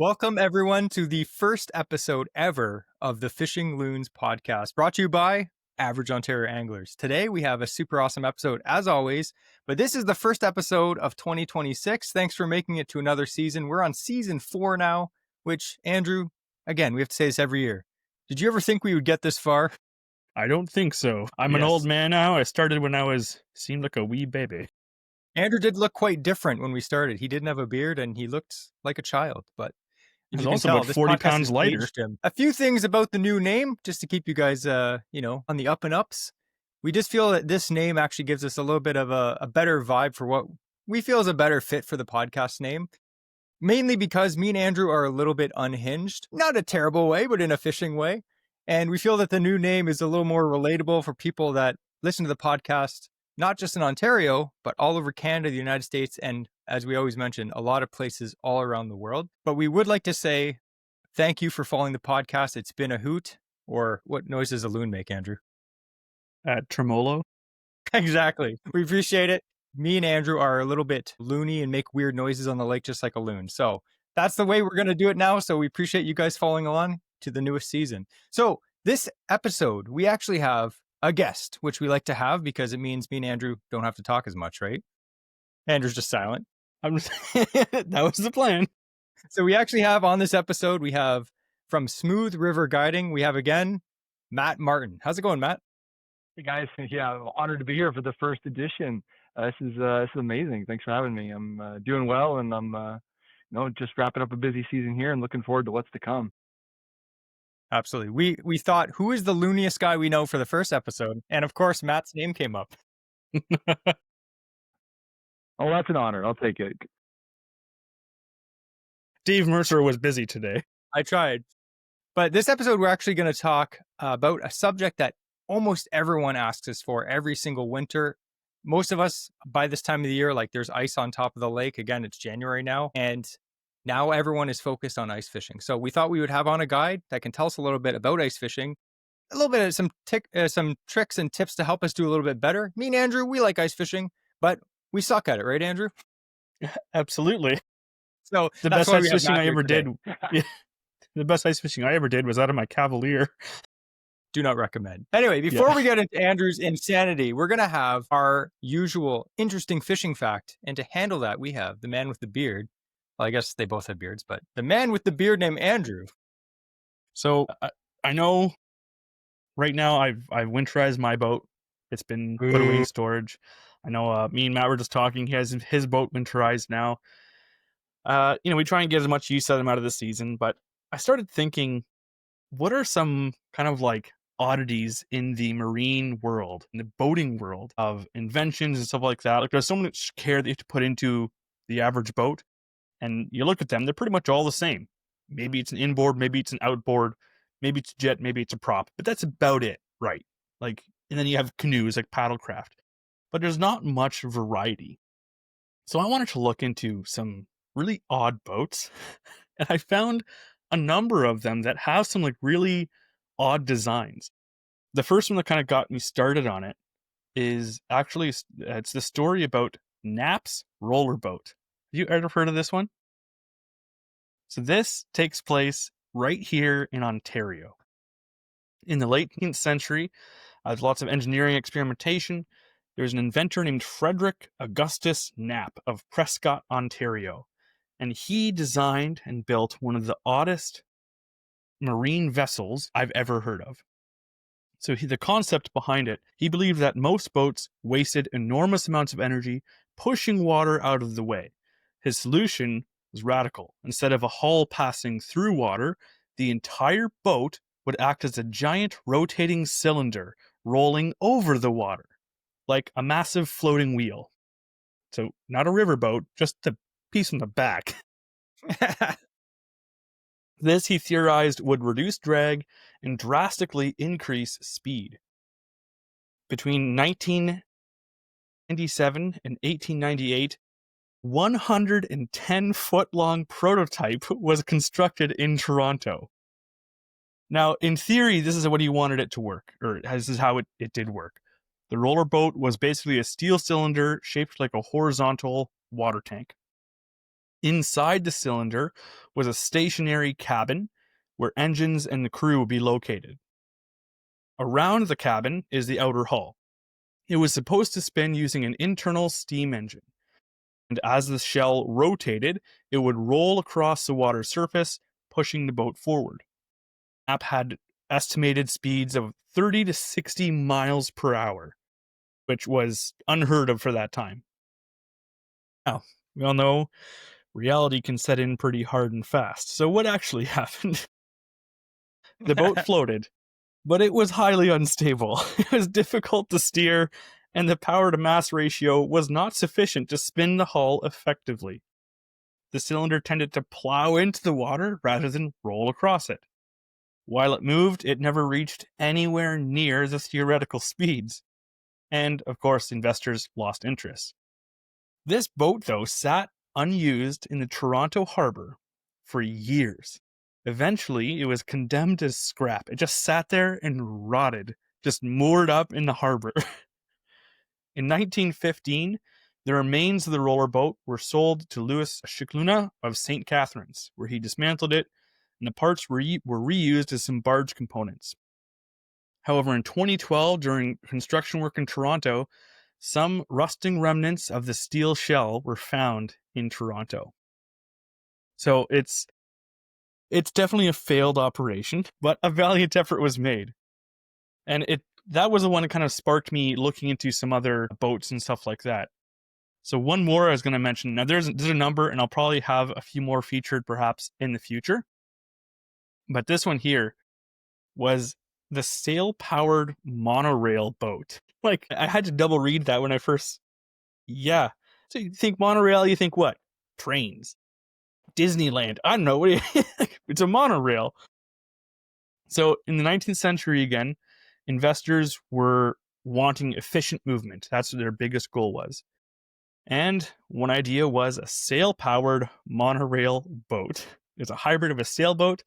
Welcome, everyone, to the first episode ever of the Fishing Loons podcast, brought to you by Average Ontario Anglers. Today, we have a super awesome episode, as always, but this is the first episode of 2026. Thanks for making it to another season. We're on season 4 now, which, Andrew, again, we have to say this every year. Did you ever think we would get this far? I don't think so. I'm an Yes. old man now. I started when seemed like a wee baby. Andrew did look quite different when we started. He didn't have a beard and he looked like a child, but He as was you can also tell, about this 40 podcast pounds has lighter. aged him. A few things about the new name, just to keep you guys, on the up and ups. We just feel that this name actually gives us a little bit of a better vibe for what we feel is a better fit for the podcast name. Mainly because me and Andrew are a little bit unhinged. Not a terrible way, but in a fishing way. And we feel that the new name is a little more relatable for people that listen to the podcast, not just in Ontario, but all over Canada, the United States, and as we always mention, a lot of places all around the world. But we would like to say thank you for following the podcast. It's been a hoot. Or what noise does a loon make, Andrew? Tremolo. Exactly. We appreciate it. Me and Andrew are a little bit loony and make weird noises on the lake just like a loon. So that's the way we're going to do it now. So we appreciate you guys following along to the newest season. So this episode, we actually have a guest, which we like to have because it means me and Andrew don't have to talk as much, right? Andrew's just silent. That was the plan. So we actually have on this episode, we have from Smooth River Guiding, we have again, Matt Martin. How's it going, Matt? Hey guys, yeah, I'm honored to be here for the first edition. This is amazing. Thanks for having me. I'm doing well, and I'm just wrapping up a busy season here and looking forward to what's to come. Absolutely. We thought, who is the looniest guy we know for the first episode? And of course, Matt's name came up. Oh, that's an honor. I'll take it. Dave Mercer was busy today. I tried. But this episode, we're actually going to talk about a subject that almost everyone asks us for every single winter. Most of us, by this time of the year, like there's ice on top of the lake. Again, it's January now. And now everyone is focused on ice fishing. So we thought we would have on a guide that can tell us a little bit about ice fishing, a little bit of some tricks and tips to help us do a little bit better. Me and Andrew, we like ice fishing, but we suck at it, right, Andrew? Absolutely. So The best ice fishing I ever did. Yeah, the best ice fishing I ever did was out of my Cavalier. Do not recommend. Anyway, before we get into Andrew's insanity, we're going to have our usual interesting fishing fact. And to handle that, we have the man with the beard. Well, I guess they both have beards, but the man with the beard named Andrew. So I know right now I've winterized my boat. It's been put away in storage. I know me and Matt were just talking. He has his boat winterized now. We try and get as much use out of him out of the season, but I started thinking, what are some kind of like oddities in the marine world, in the boating world, of inventions and stuff like that? Like there's so much care that you have to put into the average boat, and you look at them, they're pretty much all the same. Maybe it's an inboard, maybe it's an outboard, maybe it's a jet, maybe it's a prop, but that's about it, right? Like, and then you have canoes like paddlecraft, but there's not much variety. So I wanted to look into some really odd boats, and I found a number of them that have some like really odd designs. The first one that kind of got me started on it is actually it's the story about Knapp's roller boat. Have you ever heard of this one? So this takes place right here in Ontario. In the late 18th century, there's lots of engineering experimentation. There's an inventor named Frederick Augustus Knapp of Prescott, Ontario. And he designed and built one of the oddest marine vessels I've ever heard of. So the concept behind it, he believed that most boats wasted enormous amounts of energy pushing water out of the way. His solution was radical. Instead of a hull passing through water, the entire boat would act as a giant rotating cylinder rolling over the water, like a massive floating wheel. So not a riverboat, just the piece on the back. This, he theorized, would reduce drag and drastically increase speed. Between 1997 and 1898, 110-foot-long prototype was constructed in Toronto. Now, in theory, this is what he wanted it to work, or this is how it did work. The roller boat was basically a steel cylinder shaped like a horizontal water tank. Inside the cylinder was a stationary cabin where engines and the crew would be located. Around the cabin is the outer hull. It was supposed to spin using an internal steam engine, and as the shell rotated, it would roll across the water surface, pushing the boat forward. The map had estimated speeds of 30 to 60 miles per hour, which was unheard of for that time. Now, we all know reality can set in pretty hard and fast. So what actually happened? The boat floated, but it was highly unstable. It was difficult to steer, and the power to mass ratio was not sufficient to spin the hull effectively. The cylinder tended to plow into the water rather than roll across it. While it moved, it never reached anywhere near the theoretical speeds. And, of course, investors lost interest. This boat, though, sat unused in the Toronto harbor for years. Eventually, it was condemned as scrap. It just sat there and rotted, just moored up in the harbor. In 1915, the remains of the roller boat were sold to Louis Chicluna of St. Catharines, where he dismantled it, and the parts were reused as some barge components. However, in 2012, during construction work in Toronto, some rusting remnants of the steel shell were found in Toronto. So it's definitely a failed operation, but a valiant effort was made. And that was the one that kind of sparked me looking into some other boats and stuff like that. So one more I was going to mention. Now there's a number, and I'll probably have a few more featured perhaps in the future. But this one here was the sail-powered monorail boat. Like, I had to double read that when I first... Yeah. So you think monorail, you think what? Trains. Disneyland. I don't know. What do you... It's a monorail. So in the 19th century again, investors were wanting efficient movement. That's what their biggest goal was. And one idea was a sail-powered monorail boat. It's a hybrid of a sailboat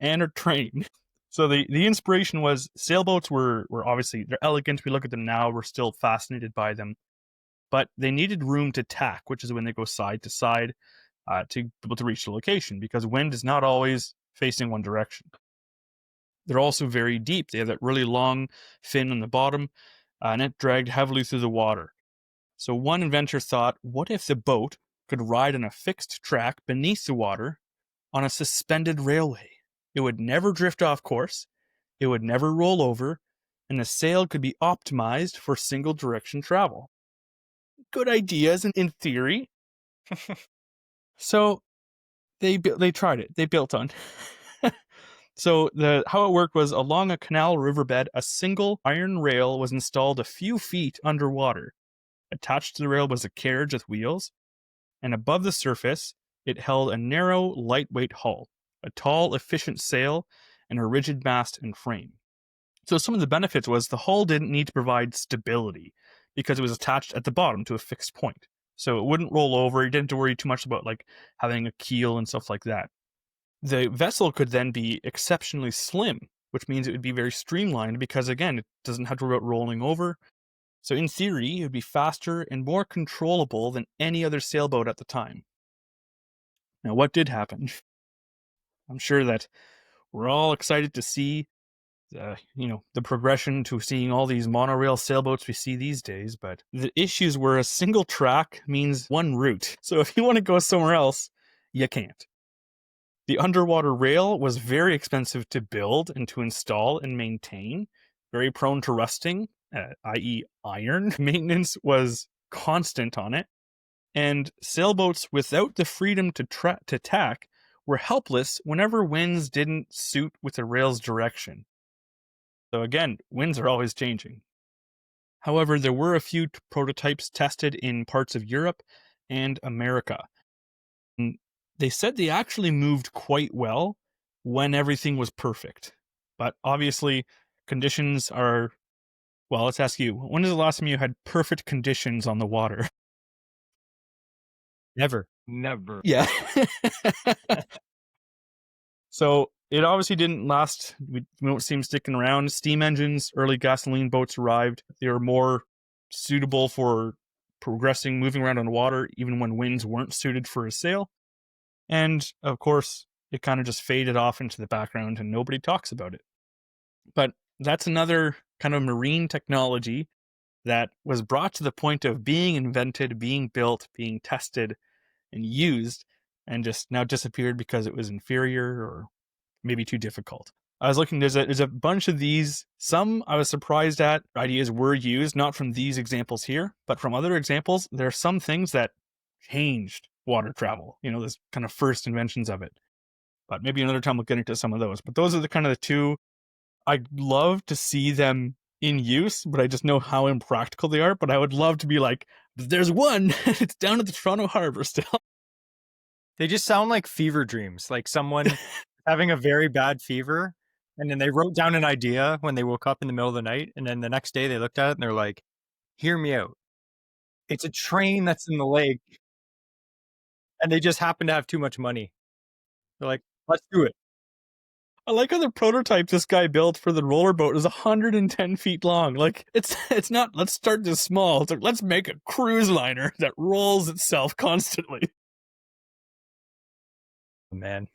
and a train. So the inspiration was sailboats were obviously, they're elegant. We look at them now, we're still fascinated by them. But they needed room to tack, which is when they go side to side to be able to reach the location, because wind is not always facing one direction. They're also very deep. They have that really long fin on the bottom, and it dragged heavily through the water. So one inventor thought, what if the boat could ride on a fixed track beneath the water on a suspended railway? It would never drift off course, it would never roll over, and the sail could be optimized for single direction travel. Good ideas in theory. So they tried it. They built on. So how it worked was, along a canal riverbed, a single iron rail was installed a few feet underwater. Attached to the rail was a carriage with wheels, and above the surface, it held a narrow, lightweight hull, a tall, efficient sail, and a rigid mast and frame. So some of the benefits was the hull didn't need to provide stability because it was attached at the bottom to a fixed point. So it wouldn't roll over. You didn't have to worry too much about like having a keel and stuff like that. The vessel could then be exceptionally slim, which means it would be very streamlined because, again, it doesn't have to worry about rolling over. So in theory, it would be faster and more controllable than any other sailboat at the time. Now, what did happen? I'm sure that we're all excited to see the progression to seeing all these monorail sailboats we see these days, but the issues were a single track means one route. So if you want to go somewhere else, you can't. The underwater rail was very expensive to build and to install and maintain, very prone to rusting, i.e. iron. Maintenance was constant on it, and sailboats without the freedom to tack were helpless whenever winds didn't suit with the rail's direction. So again, winds are always changing. However, there were a few prototypes tested in parts of Europe and America. And they said they actually moved quite well when everything was perfect. But obviously, conditions are... Well, let's ask you, when is the last time you had perfect conditions on the water? Never. Yeah. So it obviously didn't last. We don't see them sticking around. Steam engines, early gasoline boats arrived. They were more suitable for moving around on water, even when winds weren't suited for a sail. And of course, it kind of just faded off into the background and nobody talks about it. But that's another kind of marine technology that was brought to the point of being invented, being built, being tested, and used, and just now disappeared because it was inferior or maybe too difficult. I was looking, there's a bunch of these. Some I was surprised at ideas were used, not from these examples here, but from other examples. There are some things that changed water travel, this kind of first inventions of it. But maybe another time we'll get into some of those. But those are the kind of the two. I'd love to see them in use, but I just know how impractical they are. But I would love to be like, there's one, it's down at the Toronto Harbor still. They just sound like fever dreams, like someone having a very bad fever. And then they wrote down an idea when they woke up in the middle of the night. And then the next day they looked at it and they're like, hear me out. It's a train that's in the lake. And they just happen to have too much money. They're like, let's do it. I like how the prototype this guy built for the roller boat is 110 feet long. Like it's not, let's start this small. It's like, let's make a cruise liner that rolls itself constantly. Man,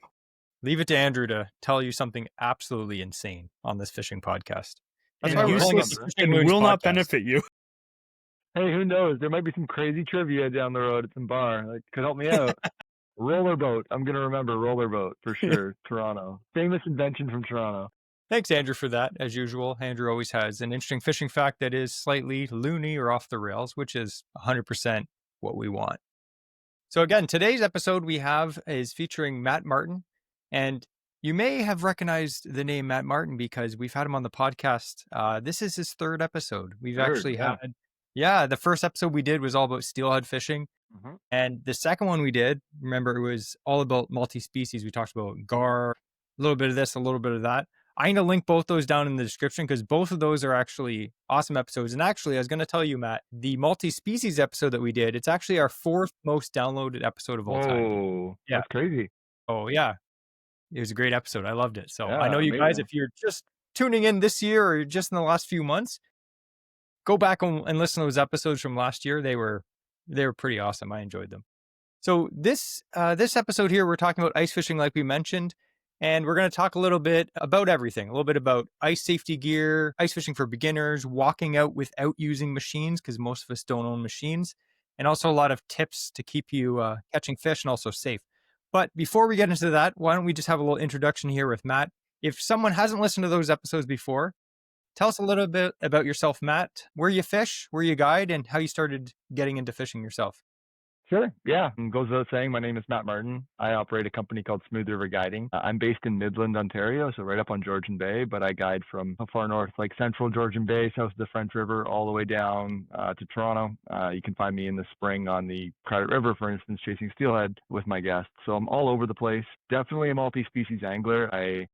leave it to Andrew to tell you something absolutely insane on this fishing podcast. That's And why we're calling it useless the Fishing and Loons will not podcast. benefit you. Hey, who knows? There might be some crazy trivia down the road at some bar. Like, could help me out. Rollerboat. I'm gonna remember rollerboat for sure. Toronto. Famous invention from Toronto. Thanks, Andrew, for that. As usual, Andrew always has an interesting fishing fact that is slightly loony or off the rails, which is 100% what we want. So again, today's episode we have is featuring Matt Martin. And you may have recognized the name Matt Martin because we've had him on the podcast. This is his third episode. We've actually had, the first episode we did was all about steelhead fishing. Mhm. And the second one we did, remember, it was all about multi-species. We talked about gar, a little bit of this, a little bit of that. I'm going to link both those down in the description because both of those are actually awesome episodes. And actually, I was going to tell you, Matt, the multi-species episode that we did, it's actually our fourth most downloaded episode of all time. Whoa, Yeah. that's crazy. Oh, yeah. It was a great episode. I loved it. So Yeah, I know you guys, amazing. if you're just tuning in this year or just in the last few months, go back and listen to those episodes from last year. They were pretty awesome. I enjoyed them. So this episode here, we're talking about ice fishing, like we mentioned, and we're going to talk a little bit about everything. A little bit about ice safety gear, ice fishing for beginners, walking out without using machines because most of us don't own machines, and also a lot of tips to keep you catching fish and also safe. But before we get into that, why don't we just have a little introduction here with Matt? If someone hasn't listened to those episodes before, tell us a little bit about yourself, Matt. Where you fish, where you guide, and how you started getting into fishing yourself. Sure. Yeah. And goes without saying, my name is Matt Martin. I operate a company called Smooth River Guiding. I'm based in Midland, Ontario, so right up on Georgian Bay, but I guide from far north, like central Georgian Bay, south of the French River, all the way down to Toronto. You can find me in the spring on the Credit River, for instance, chasing steelhead with my guests. So I'm all over the place. Definitely a multi-species angler. I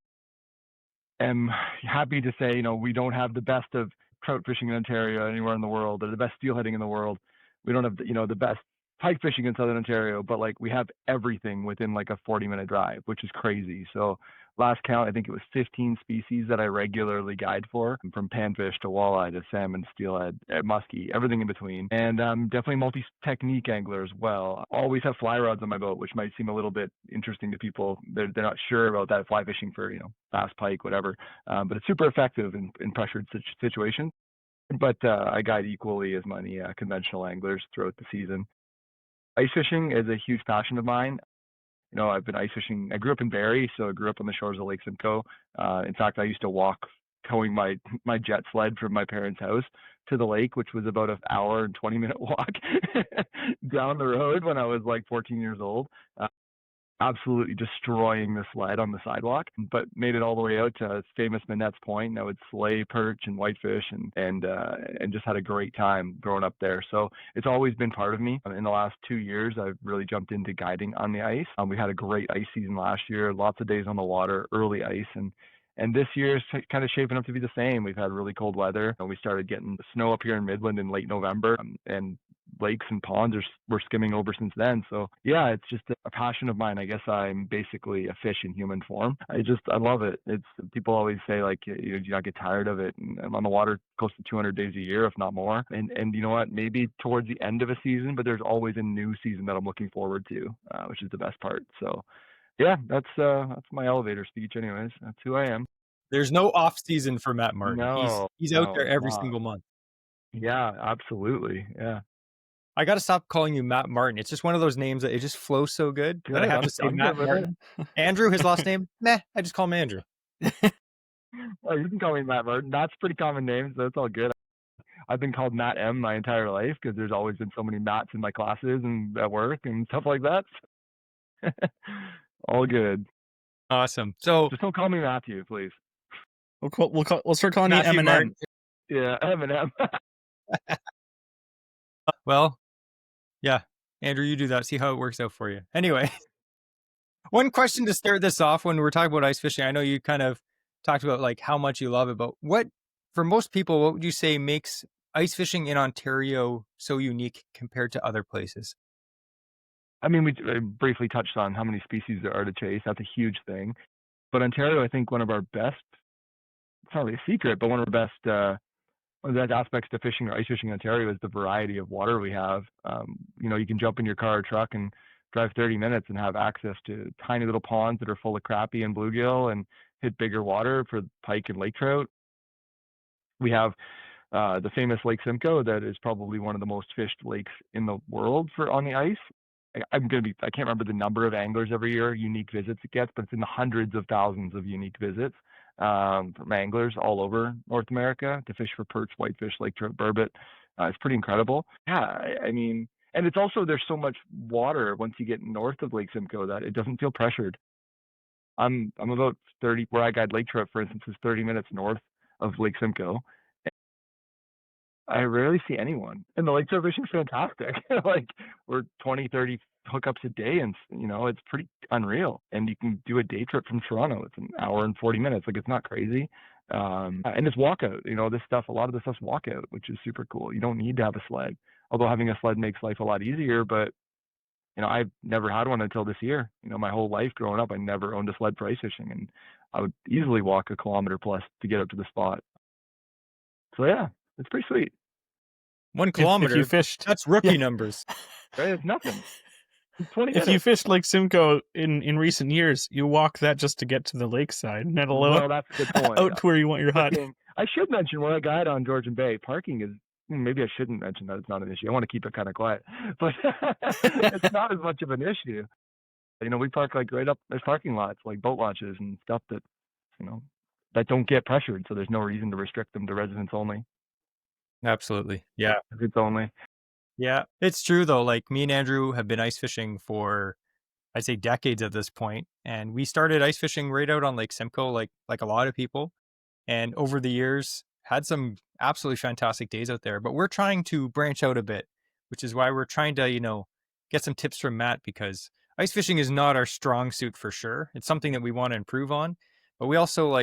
am happy to say, we don't have the best of trout fishing in Ontario anywhere in the world, or the best steelheading in the world. We don't have, the best pike fishing in Southern Ontario, but like we have everything within like a 40-minute drive, which is crazy. So last count, I think it was 15 species that I regularly guide for, from panfish to walleye to salmon, steelhead, muskie, everything in between. And definitely multi-technique angler as well. I always have fly rods on my boat, which might seem a little bit interesting to people. They're not sure about that fly fishing for, bass, pike, whatever. But it's super effective in pressured situations. But I guide equally as many conventional anglers throughout the season. Ice fishing is a huge passion of mine. I've been ice fishing. I grew up in Barrie, so I grew up on the shores of Lake Simcoe. In fact, I used to walk towing my jet sled from my parents' house to the lake, which was about an hour and 20-minute walk down the road when I was like 14 years old. Absolutely destroying the sled on the sidewalk, but made it all the way out to famous Manette's Point. And I would slay perch and whitefish and just had a great time growing up there. So it's always been part of me. In the last 2 years, I've really jumped into guiding on the ice. We had a great ice season last year, lots of days on the water, early ice, and this year is kind of shaping up to be the same. We've had really cold weather, and we started getting snow up here in Midland in late November, and lakes and ponds we're skimming over since then. So yeah, it's just a passion of mine. I guess I'm basically a fish in human form. I love it. It's people always say like you not get tired of it. And I'm on the water close to 200 days a year, if not more. And you know what? Maybe towards the end of a season, but there's always a new season that I'm looking forward to, which is the best part. So yeah, that's my elevator speech. Anyways, that's who I am. There's no off season for Matt Martin. No, He's out no, there it's every not. single month. Yeah, absolutely. Yeah. I got to stop calling you Matt Martin. It's just one of those names that it just flows so good that I have to say I'm Matt good with Martin. Andrew, his last name, meh. I just call him Andrew. Oh, you can call me Matt Martin. That's a pretty common name, so it's all good. I've been called Matt M my entire life because there's always been so many Matts in my classes and at work and stuff like that. All good. Awesome. So Just don't call me Matthew, please. We'll start calling Matthew you Martin. Eminem. Yeah, Eminem. Well, yeah, Andrew, you do that. See how it works out for you. Anyway, one question to start this off when we're talking about ice fishing. I know you kind of talked about like how much you love it, but for most people, what would you say makes ice fishing in Ontario so unique compared to other places? I mean, we briefly touched on how many species there are to chase. That's a huge thing. But Ontario, I think one of our best, it's not really a secret, but one of our best one of the best aspects to fishing or ice fishing in Ontario is the variety of water we have. You can jump in your car or truck and drive 30 minutes and have access to tiny little ponds that are full of crappie and bluegill and hit bigger water for pike and lake trout. We have the famous Lake Simcoe that is probably one of the most fished lakes in the world for on the ice. I can't remember the number of anglers every year, unique visits it gets, but it's in the hundreds of thousands of unique visits from anglers all over North America to fish for perch, whitefish, lake trout, burbot. It's pretty incredible. Yeah, I mean, and it's also there's so much water once you get north of Lake Simcoe that it doesn't feel pressured. I'm about 30 where I guide lake trout, for instance, is 30 minutes north of Lake Simcoe. I rarely see anyone. And the lake trout fishing is fantastic. Like we're 20, 30 hookups a day and it's pretty unreal. And you can do a day trip from Toronto. It's an hour and 40 minutes. Like it's not crazy. And it's walkout, a lot of this stuff's walkout, which is super cool. You don't need to have a sled. Although having a sled makes life a lot easier, but I've never had one until this year. My whole life growing up, I never owned a sled for ice fishing, and I would easily walk a kilometer plus to get up to the spot. So yeah, it's pretty sweet. 1 kilometer. If you fished, that's rookie numbers. Right? It's nothing. It's 20 minutes. If you fished Lake Simcoe in recent years, you walk that just to get to the lakeside, not well, that's a good point. out to where you want your hut. I should mention when I guide on Georgian Bay, parking is maybe I shouldn't mention that it's not an issue. I want to keep it kind of quiet, but it's not as much of an issue. We park like right up. There's parking lots like boat launches and stuff that that don't get pressured, so there's no reason to restrict them to residents only. Absolutely, yeah. It's only. Yeah, it's true though. Like me and Andrew have been ice fishing for, I'd say, decades at this point, and we started ice fishing right out on Lake Simcoe, like a lot of people. And over the years, had some absolutely fantastic days out there. But we're trying to branch out a bit, which is why we're trying to, get some tips from Matt, because ice fishing is not our strong suit for sure. It's something that we want to improve on, but we also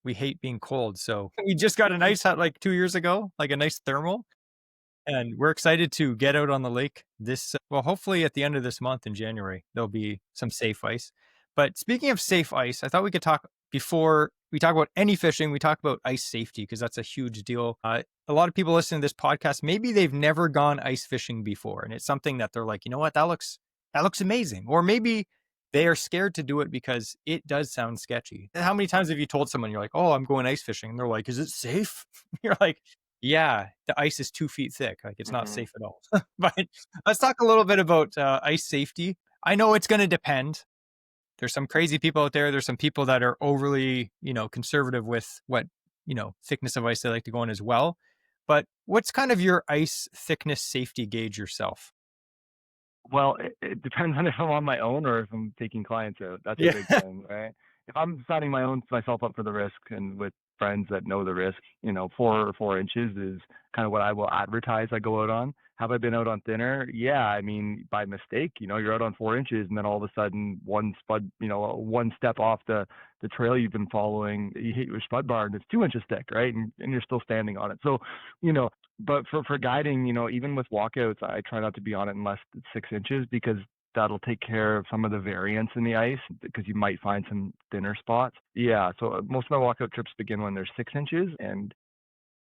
we hate being cold. So we just got an ice hut like 2 years ago, like a nice thermal. And we're excited to get out on the lake hopefully at the end of this month in January, there'll be some safe ice. But speaking of safe ice, I thought we could talk before we talk about any fishing, we talk about ice safety because that's a huge deal. A lot of people listening to this podcast, maybe they've never gone ice fishing before. And it's something that they're like, you know what, that looks amazing. Or maybe they are scared to do it because it does sound sketchy. How many times have you told someone, you're like, oh, I'm going ice fishing? And they're like, is it safe? You're like, yeah, the ice is 2 feet thick. Like it's not safe at all. But let's talk a little bit about ice safety. I know it's going to depend. There's some crazy people out there. There's some people that are overly, conservative with what, thickness of ice they like to go on as well. But what's kind of your ice thickness safety gauge yourself? Well, it depends on if I'm on my own or if I'm taking clients out. That's a big thing, right? If I'm signing myself up for the risk and with friends that know the risk, 4 or 4 inches is kind of what I will advertise I go out on. Have I been out on thinner? Yeah, I mean, by mistake, you're out on 4 inches and then all of a sudden one step off the trail you've been following, you hit your spud bar and it's 2 inches thick, right? And you're still standing on it. So, but for guiding, even with walkouts, I try not to be on it unless it's 6 inches because that'll take care of some of the variance in the ice because you might find some thinner spots. Yeah, so most of my walkout trips begin when there's 6 inches, and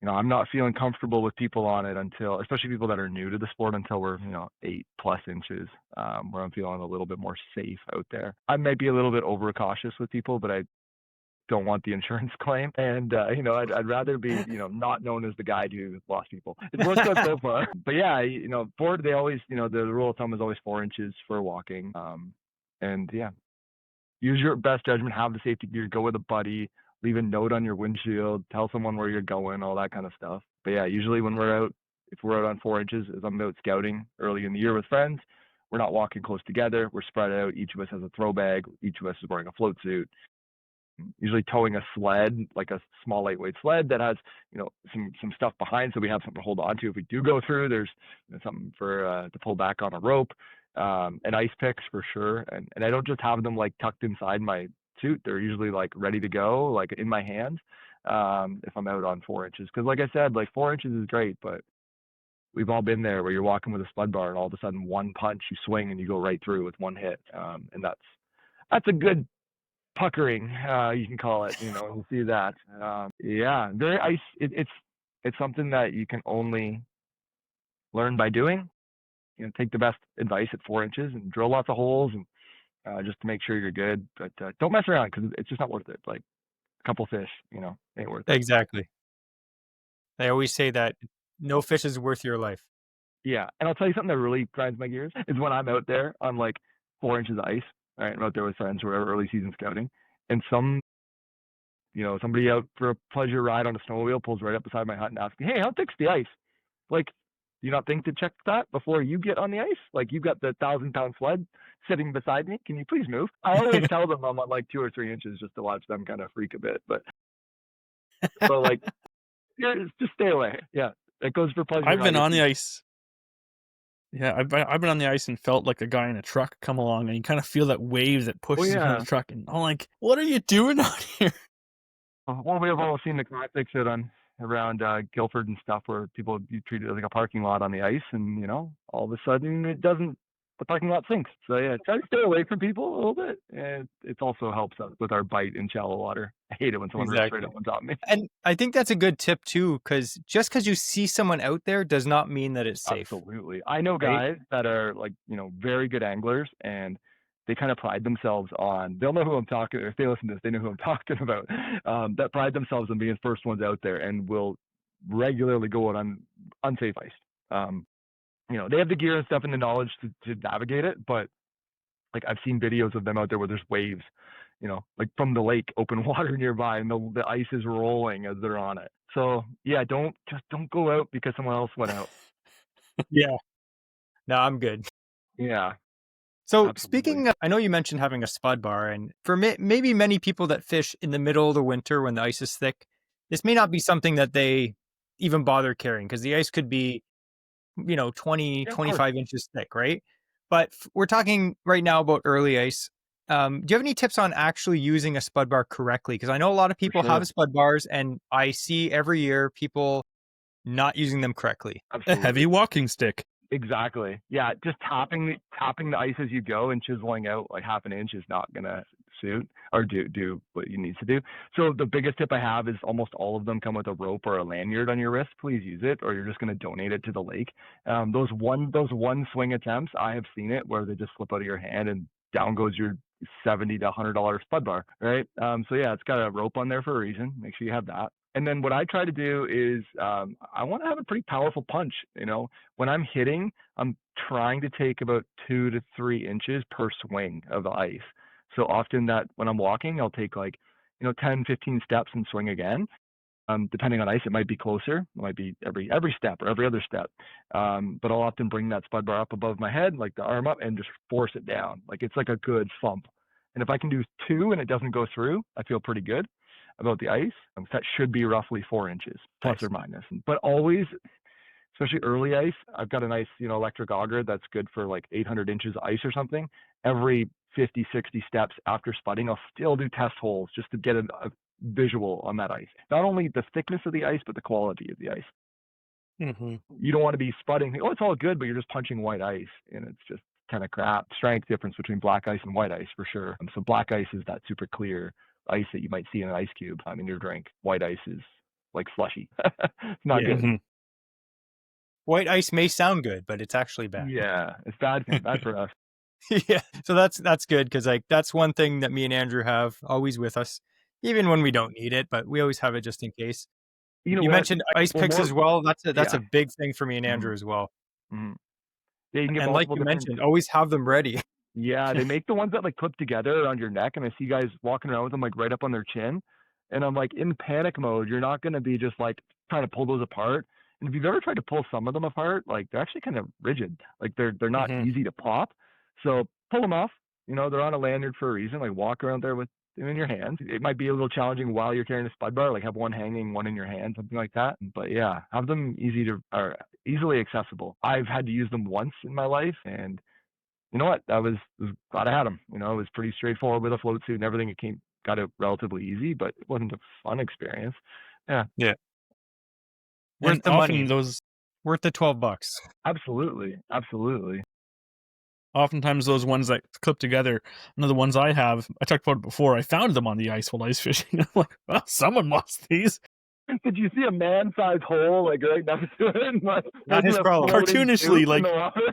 I'm not feeling comfortable with people on it until, especially people that are new to the sport, until we're 8+ inches, where I'm feeling a little bit more safe out there. I might be a little bit overcautious with people, but I don't want the insurance claim. And, I'd rather be, not known as the guy who lost people. It's worked out so far. But yeah, Ford, they always, the rule of thumb is always 4 inches for walking. And yeah, use your best judgment, have the safety gear, go with a buddy, leave a note on your windshield, tell someone where you're going, all that kind of stuff. But yeah, usually when we're out, if we're out on 4 inches, as I'm out scouting early in the year with friends, we're not walking close together. We're spread out. Each of us has a throw bag. Each of us is wearing a float suit, usually towing a sled, like a small lightweight sled that has, some stuff behind, so we have something to hold on to if we do go through. There's something for to pull back on a rope, and ice picks for sure. And I don't just have them like tucked inside my suit. They're usually like ready to go, like in my hands, if I'm out on 4 inches. Because like I said, like 4 inches is great, but we've all been there where you're walking with a spud bar and all of a sudden one punch you swing and you go right through with one hit, and that's a good puckering, you can call it. We'll see that. Yeah, very ice. It's something that you can only learn by doing. Take the best advice at 4 inches and drill lots of holes, and just to make sure you're good. But don't mess around because it's just not worth it. Like a couple fish, ain't worth it. Exactly. They always say that no fish is worth your life. Yeah, and I'll tell you something that really grinds my gears is when I'm out there on like 4 inches of ice. All right, I'm out there with friends or whatever, early season scouting, and somebody out for a pleasure ride on a snowmobile pulls right up beside my hut and asks me, "Hey, how thick's the ice?" Like, do you not think to check that before you get on the ice? Like, you've got the 1,000-pound sled sitting beside me. Can you please move? I always tell them I'm on like 2 or 3 inches just to watch them kind of freak a bit. But like, yeah, just stay away. Yeah, it goes for pleasure. I've been on the ice. Yeah, I've been on the ice and felt like a guy in a truck come along, and you kind of feel that wave that pushes you from the truck, and I'm like, "What are you doing out here?" Well, we have all seen the classics around Guildford and stuff where people you treat it like a parking lot on the ice, and all of a sudden it doesn't. The parking lot sinks. So yeah, try to stay away from people a little bit, and it also helps us with our bite in shallow water. I hate it when someone rips straight up on top of me. And I think that's a good tip too, because just because you see someone out there does not mean that it's safe. Absolutely, I know guys that are like very good anglers, and they kind of pride themselves on. They'll know who I'm talking. If they listen to this, they know who I'm talking about. That pride themselves on being first ones out there, and will regularly go out on unsafe ice. They have the gear and stuff and the knowledge to navigate it, but like I've seen videos of them out there where there's waves, like from the lake, open water nearby, and the ice is rolling as they're on it. So yeah, don't go out because someone else went out. Yeah. No, I'm good. Yeah. So Absolutely. speaking, I know you mentioned having a spud bar, and for maybe many people that fish in the middle of the winter when the ice is thick, this may not be something that they even bother carrying because the ice could be 20, 25 inches thick, right? But we're talking right now about early ice. Do you have any tips on actually using a spud bar correctly? Because I know a lot of people have spud bars, and I see every year people not using them correctly. Absolutely. A heavy walking stick. Exactly. Yeah, just tapping the ice as you go and chiseling out like half an inch is not gonna suit or do what you need to do. So the biggest tip I have is almost all of them come with a rope or a lanyard on your wrist. Please use it, or you're just gonna donate it to the lake. Those one swing attempts, I have seen it where they just slip out of your hand and down goes your $70 to $100 spud bar, right? So yeah, it's got a rope on there for a reason. Make sure you have that. And then what I try to do is I want to have a pretty powerful punch. When I'm hitting, I'm trying to take about 2 to 3 inches per swing of the ice. So often that when I'm walking, I'll take like 10, 15 steps and swing again. Depending on ice, it might be closer. It might be every step or every other step. But I'll often bring that spud bar up above my head, like the arm up, and just force it down. Like it's like a good thump. And if I can do 2 and it doesn't go through, I feel pretty good about the ice. That should be roughly 4 inches, plus or minus. But always, especially early ice, I've got a nice, electric auger that's good for like 800 inches of ice or something. Every 50, 60 steps after spudding, I'll still do test holes just to get a visual on that ice. Not only the thickness of the ice, but the quality of the ice. Mm-hmm. You don't want to be spudding. Oh, it's all good, but you're just punching white ice, and it's just kind of crap. Strength difference between black ice and white ice for sure. So black ice is that super clear ice that you might see in an ice cube in your drink. White ice is like slushy. It's not Yeah. good. Mm-hmm. White ice may sound good, but it's actually bad. Yeah, it's bad for us. Yeah. So that's good because like that's one thing that me and Andrew have always with us, even when we don't need it, but we always have it just in case. You know You what? mentioned ice Well, picks more. as well. That's Yeah. a big thing for me and hmm Andrew as well. hmm Yeah, you can get And like multiple you different. mentioned, always have them ready. Yeah, they make the ones that like clip together around your neck, and I see guys walking around with them like right up on their chin. And I'm like, in panic mode, you're not gonna be just like trying to pull those apart. And if you've ever tried to pull some of them apart, like they're actually kind of rigid. Like they're not Mm-hmm. easy to pop. So pull them off. They're on a lanyard for a reason. Like walk around there with them in your hands. It might be a little challenging while you're carrying a spud bar, like have one hanging, one in your hand, something like that. But yeah, have them easily accessible. I've had to use them once in my life, and you know what? I was glad I had them. It was pretty straightforward with a float suit and everything. Got it relatively easy, but it wasn't a fun experience. Yeah, Yeah. Worth And the often money. those, Worth the $12. absolutely. oftentimes those ones that clip together, the ones I have, I talked about it before. I found them on the ice while ice fishing. I'm like, well, someone lost these. Did you see a man-sized hole like right next to it? Like, Not his a problem. floating Cartoonishly, soup in like, the water?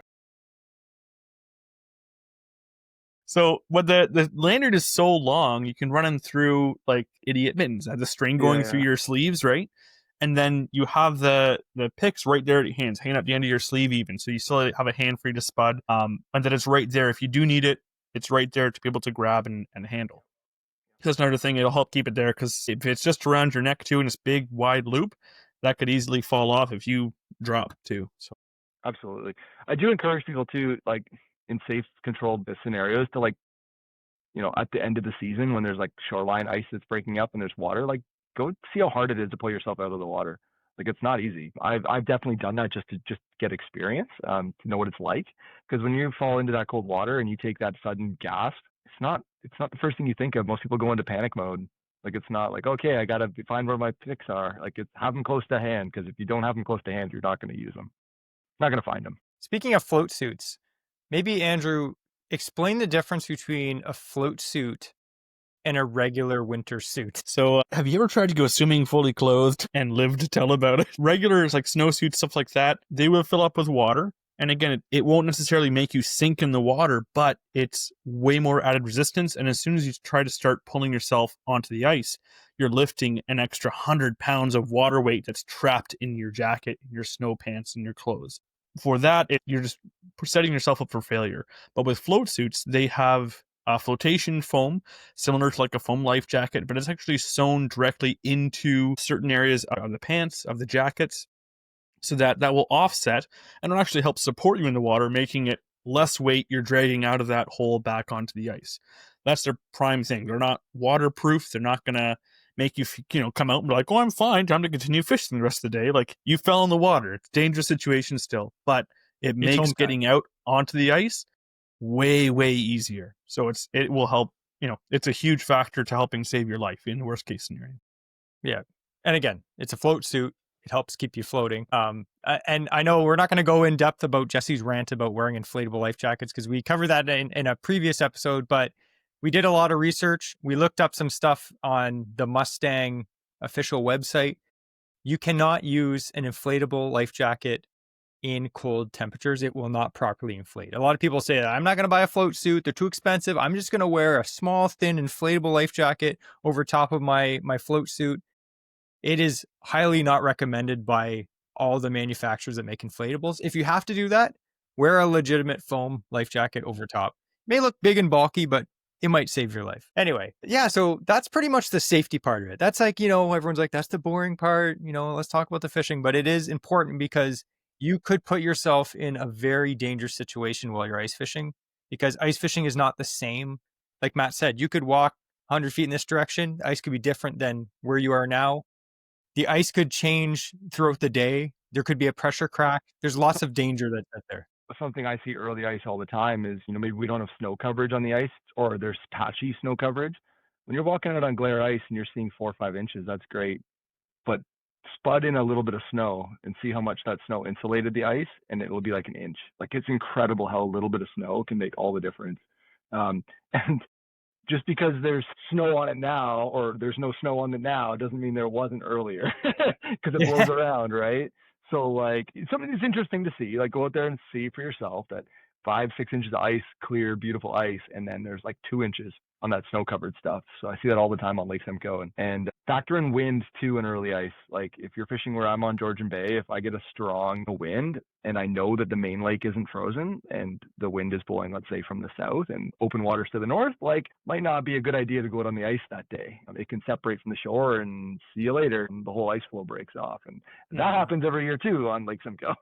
so what the lanyard is so long, you can run them through like idiot mittens. Have the string going through Yeah. your sleeves, right? And then you have the picks right there at your hands, hanging up the end of your sleeve even. So you still have a hand free to spud. And then it's right there. If you do need it, it's right there to be able to grab and handle. That's another thing. It'll help keep it there because if it's just around your neck too in this big wide loop, that could easily fall off if you drop too. So Absolutely. I do encourage people to like in safe controlled scenarios to like at the end of the season when there's like shoreline ice that's breaking up and there's water, like go see how hard it is to pull yourself out of the water. Like it's not easy. I've definitely done that just to get experience, to know what it's like. Because when you fall into that cold water and you take that sudden gasp, it's not the first thing you think of. Most people go into panic mode. Like it's not like, okay, I gotta find where my picks are. Like it's have them close to hand, because if you don't have them close to hand, you're not going to use them. Not going to find them. Speaking of float suits, maybe Andrew, explain the difference between a float suit and a regular winter suit. So, have you ever tried to go swimming fully clothed and live to tell about it? Regulars like snowsuits, stuff like that, they will fill up with water. And again, it won't necessarily make you sink in the water, but it's way more added resistance. And as soon as you try to start pulling yourself onto the ice, you're lifting an extra 100 pounds of water weight that's trapped in your jacket, your snow pants, and your clothes. For that, you're just setting yourself up for failure. But with float suits, they have flotation foam, similar to like a foam life jacket, but it's actually sewn directly into certain areas of the pants, of the jackets, so that will offset and it'll actually help support you in the water, making it less weight you're dragging out of that hole back onto the ice. That's their prime thing. They're not waterproof. They're not going to make you, come out and be like, oh, I'm fine. Time to continue fishing the rest of the day. Like, you fell in the water. It's a dangerous situation still, but it makes getting out onto the ice way, way easier. So it will help, it's a huge factor to helping save your life in the worst case scenario. Yeah. And again, it's a float suit. It helps keep you floating. And I know we're not going to go in depth about Jesse's rant about wearing inflatable life jackets because we covered that in a previous episode, but we did a lot of research. We looked up some stuff on the Mustang official website. You cannot use an inflatable life jacket in cold temperatures. It will not properly inflate. A lot of people say, I'm not going to buy a float suit. They're too expensive. I'm just going to wear a small, thin, inflatable life jacket over top of my float suit. It is highly not recommended by all the manufacturers that make inflatables. If you have to do that, wear a legitimate foam life jacket over top. It may look big and bulky, but it might save your life. Anyway, yeah, so that's pretty much the safety part of it. That's like, everyone's like, that's the boring part. Let's talk about the fishing. But it is important because you could put yourself in a very dangerous situation while you're ice fishing, because ice fishing is not the same. Like Matt said, you could walk 100 feet in this direction. The ice could be different than where you are now. The ice could change throughout the day. There could be a pressure crack. There's lots of danger that's there. Something I see early ice all the time is, maybe we don't have snow coverage on the ice, or there's patchy snow coverage. When you're walking out on glare ice and you're seeing 4 or 5 inches, that's great. But spud in a little bit of snow and see how much that snow insulated the ice, and it will be like an inch. Like it's incredible how a little bit of snow can make all the difference. And just because there's snow on it now, or there's no snow on it now, doesn't mean there wasn't earlier, because it blows Yeah. around, right? So like it's something that's interesting to see. Like go out there and see for yourself that 5, 6 inches of ice, clear, beautiful ice, and then there's like 2 inches on that snow-covered stuff. So I see that all the time on Lake Simcoe, and factor in wind too in early ice. Like if you're fishing where I'm on Georgian Bay, if I get a strong wind and I know that the main lake isn't frozen and the wind is blowing, let's say from the south and open waters to the north, like might not be a good idea to go out on the ice that day. It can separate from the shore and see you later, and the whole ice flow breaks off, and that happens every year too on Lake Simcoe.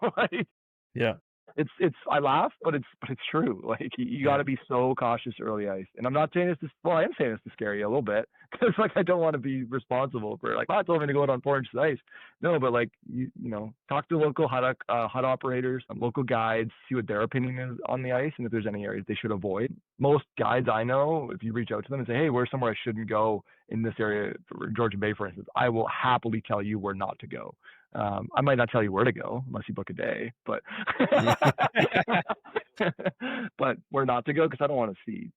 Yeah. It's I laugh, but it's true. Like you got to be so cautious early ice. And I'm not saying this to, well, I am saying this to scare you a little bit, because like I don't want to be responsible for like, oh, I told me to go out on 4 inches of ice. No, but like you know, talk to local hut operators, local guides, see what their opinion is on the ice, and if there's any areas they should avoid. Most guides I know, if you reach out to them and say, hey, where's somewhere I shouldn't go in this area, for Georgian Bay, for instance, I will happily tell you where not to go. I might not tell you where to go unless you book a day, but but where not to go, because I don't want to see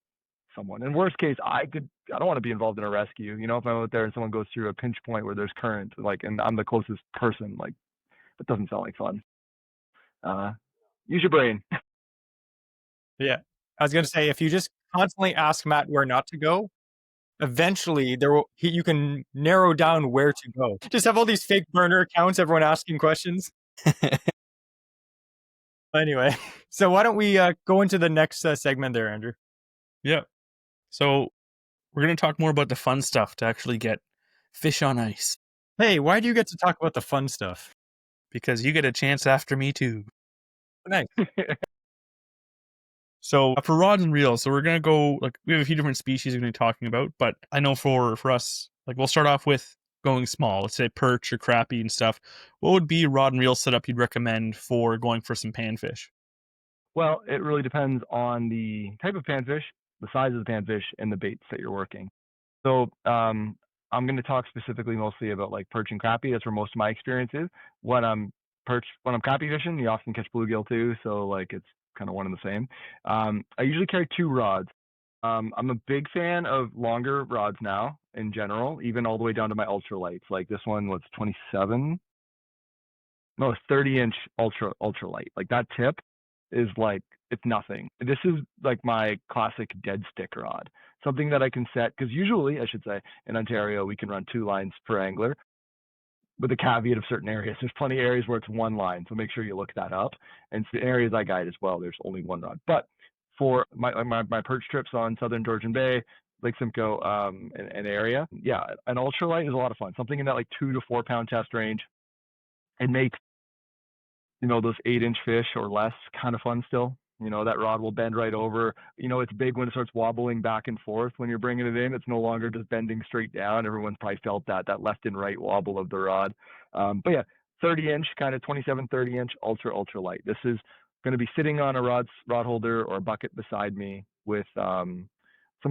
someone. In worst case, I don't want to be involved in a rescue. You know, if I'm out there and someone goes through a pinch point where there's current, like, and I'm the closest person, like, that doesn't sound like fun. Use your brain. Yeah. I was gonna say, if you just constantly ask Matt where not to go, eventually you can narrow down where to go. Just have all these fake burner accounts, everyone asking questions. Anyway, so why don't we go into the next segment there, Andrew? Yeah. So we're going to talk more about the fun stuff to actually get fish on ice. Hey, why do you get to talk about the fun stuff? Because you get a chance after me too. Nice. So for rods and reels, so we're going to go, like, we have a few different species we're going to be talking about, but I know for us, like, we'll start off with going small, let's say perch or crappie and stuff. What would be a rod and reel setup you'd recommend for going for some panfish? Well, it really depends on the type of panfish, the size of the panfish, and the baits that you're working. So I'm going to talk specifically mostly about like perch and crappie. That's where most of my experience is. When I'm crappie fishing, you often catch bluegill too. So like it's kind of one and the same. I usually carry 2 rods. I'm a big fan of longer rods now in general, even all the way down to my ultralights. Like this one was 27. No, it's 30-inch ultralight. Like that tip is like it's nothing. This is like my classic dead stick rod. Something that I can set, because usually, I should say, in Ontario we can run 2 lines per angler, with a caveat of certain areas. There's plenty of areas where it's 1 line, so make sure you look that up. And the areas I guide as well, there's only 1 rod. But for my perch trips on southern Georgian Bay, Lake Simcoe, and area, yeah, an ultralight is a lot of fun. Something in that like 2 to 4 pound test range. It makes, you know, those 8-inch fish or less kind of fun still. You know, that rod will bend right over. You know, it's big when it starts wobbling back and forth when you're bringing it in. It's no longer just bending straight down. Everyone's probably felt that left and right wobble of the rod. But yeah, 30-inch, kind of 27, 30-inch, ultra light. This is going to be sitting on a rod holder or a bucket beside me with some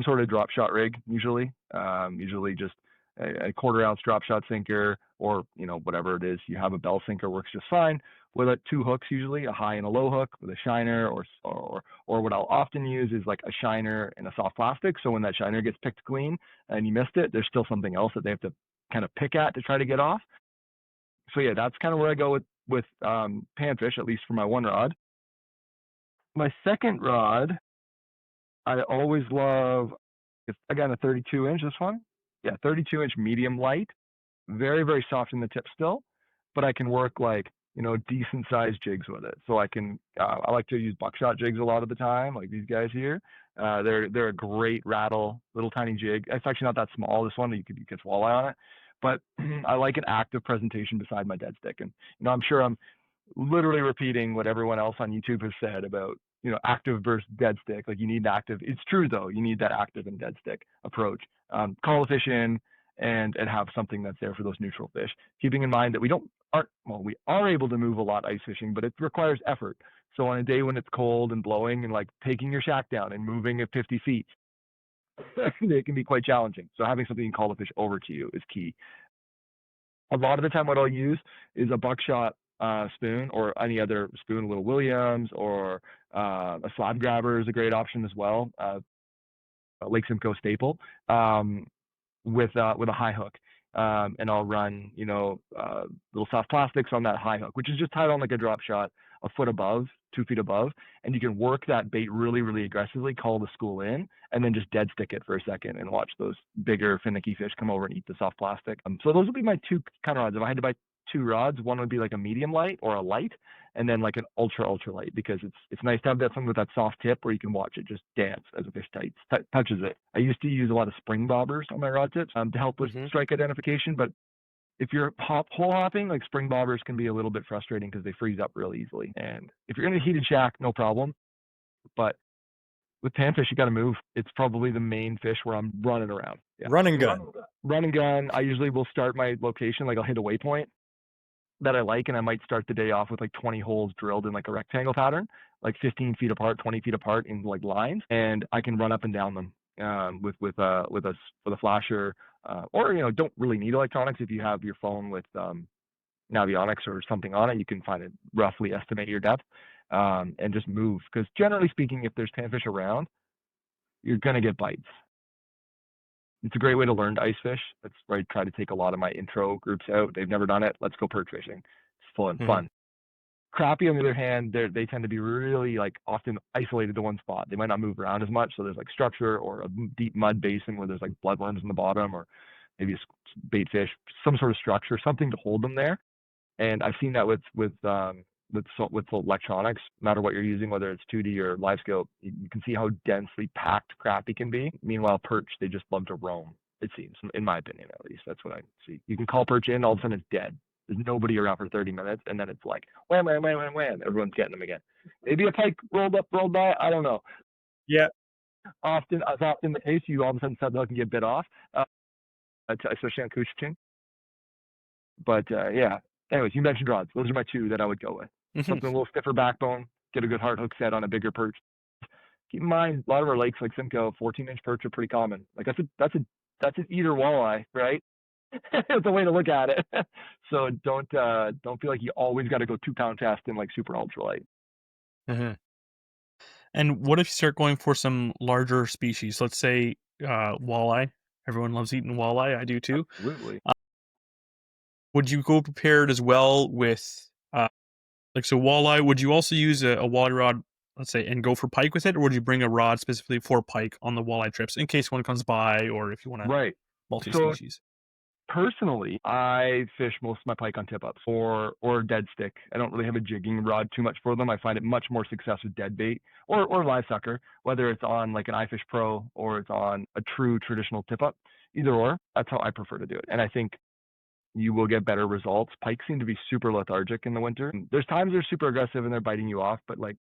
sort of drop shot rig, usually just a 1/4 ounce drop shot sinker, or, you know, whatever it is. You have a bell sinker, works just fine with 2 hooks, usually a high and a low hook with a shiner, or what I'll often use is like a shiner and a soft plastic. So when that shiner gets picked clean and you missed it, there's still something else that they have to kind of pick at to try to get off. So yeah, that's kind of where I go with panfish, at least for my 1 rod. My 2nd rod, I always love, it's again a 32-inch. This one, yeah, 32-inch medium light, very very soft in the tip still, but I can work like, you know, decent sized jigs with it. So I can I like to use buckshot jigs a lot of the time, like these guys here. They're a great rattle, little tiny jig. It's actually not that small. This one, you could catch walleye on it, but I like an active presentation beside my dead stick. And you know, I'm sure I'm literally repeating what everyone else on YouTube has said about, you know, active versus dead stick. Like you need active. It's true though. You need that active and dead stick approach. Call the fish in and have something that's there for those neutral fish. Keeping in mind that we are able to move a lot ice fishing, but it requires effort. So on a day when it's cold and blowing and like taking your shack down and moving at 50 feet, it can be quite challenging. So having something you can call the fish over to you is key. A lot of the time what I'll use is a buckshot spoon or any other spoon, a Little Williams, or a slab grabber is a great option as well. A Lake Simcoe staple. With a high hook. And I'll run, little soft plastics on that high hook, which is just tied on like a drop shot a foot above, 2 feet above, and you can work that bait really, really aggressively, call the school in, and then just dead stick it for a second and watch those bigger finicky fish come over and eat the soft plastic. So those would be my two kind of rods. If I had to buy two rods, one would be like a medium light or a light, and then like an ultra light, because it's nice to have that something with that soft tip where you can watch it just dance as a fish touches it. I used to use a lot of spring bobbers on my rod tips to help with strike identification, but if you're hole hopping, like spring bobbers can be a little bit frustrating because they freeze up really easily. And if you're in a heated shack, no problem. But with panfish, you got to move. It's probably the main fish where I'm running around. Yeah. Run and gun. Run and gun. I usually will start my location, like I'll hit a waypoint that I like, and I might start the day off with like 20 holes drilled in like a rectangle pattern, like 15 feet apart, 20 feet apart in like lines, and I can run up and down them with a flasher, or don't really need electronics. If you have your phone with Navionics or something on it, you can find it, roughly estimate your depth, and just move. Because generally speaking, if there's panfish around, you're gonna get bites. It's a great way to learn to ice fish. That's where I try to take a lot of my intro groups out. They've never done it. Let's go perch fishing. It's fun. Crappie, on the other hand, they tend to be really like often isolated to one spot. They might not move around as much, so there's like structure or a deep mud basin where there's like bloodworms in the bottom, or maybe a bait fish, some sort of structure, something to hold them there. And I've seen that with electronics, no matter what you're using, whether it's 2D or live scope, you can see how densely packed crappie can be. Meanwhile, perch, they just love to roam, it seems, in my opinion at least. That's what I see. You can call perch in, all of a sudden it's dead. There's nobody around for 30 minutes, and then it's like wham, wham, wham, wham, wham. Everyone's getting them again. Maybe a pike rolled by. I don't know. Yeah. Often the case, you all of a sudden set the hook and get bit off, especially on Couchiching. But yeah. Anyways, you mentioned rods. Those are my two that I would go with. Something a little stiffer backbone, get a good hard hook set on a bigger perch. Keep in mind, a lot of our lakes like Simcoe, 14-inch perch are pretty common. Like that's an eater walleye, right? It's a way to look at it. So don't feel like you always got to go 2-pound test in like super ultralight. And what if you start going for some larger species? Let's say walleye. Everyone loves eating walleye. I do too. Absolutely. Would you go prepared as well with so walleye? Would you also use a walleye rod, let's say, and go for pike with it, or would you bring a rod specifically for pike on the walleye trips in case one comes by, or if you want to multi-species? Personally, I fish most of my pike on tip-ups or dead stick. I don't really have a jigging rod too much for them. I find it much more success with dead bait or live sucker, whether it's on like an iFish Pro or it's on a true traditional tip-up. Either or, that's how I prefer to do it. And I think you will get better results. Pike seem to be super lethargic in the winter. There's times they're super aggressive and they're biting you off, but like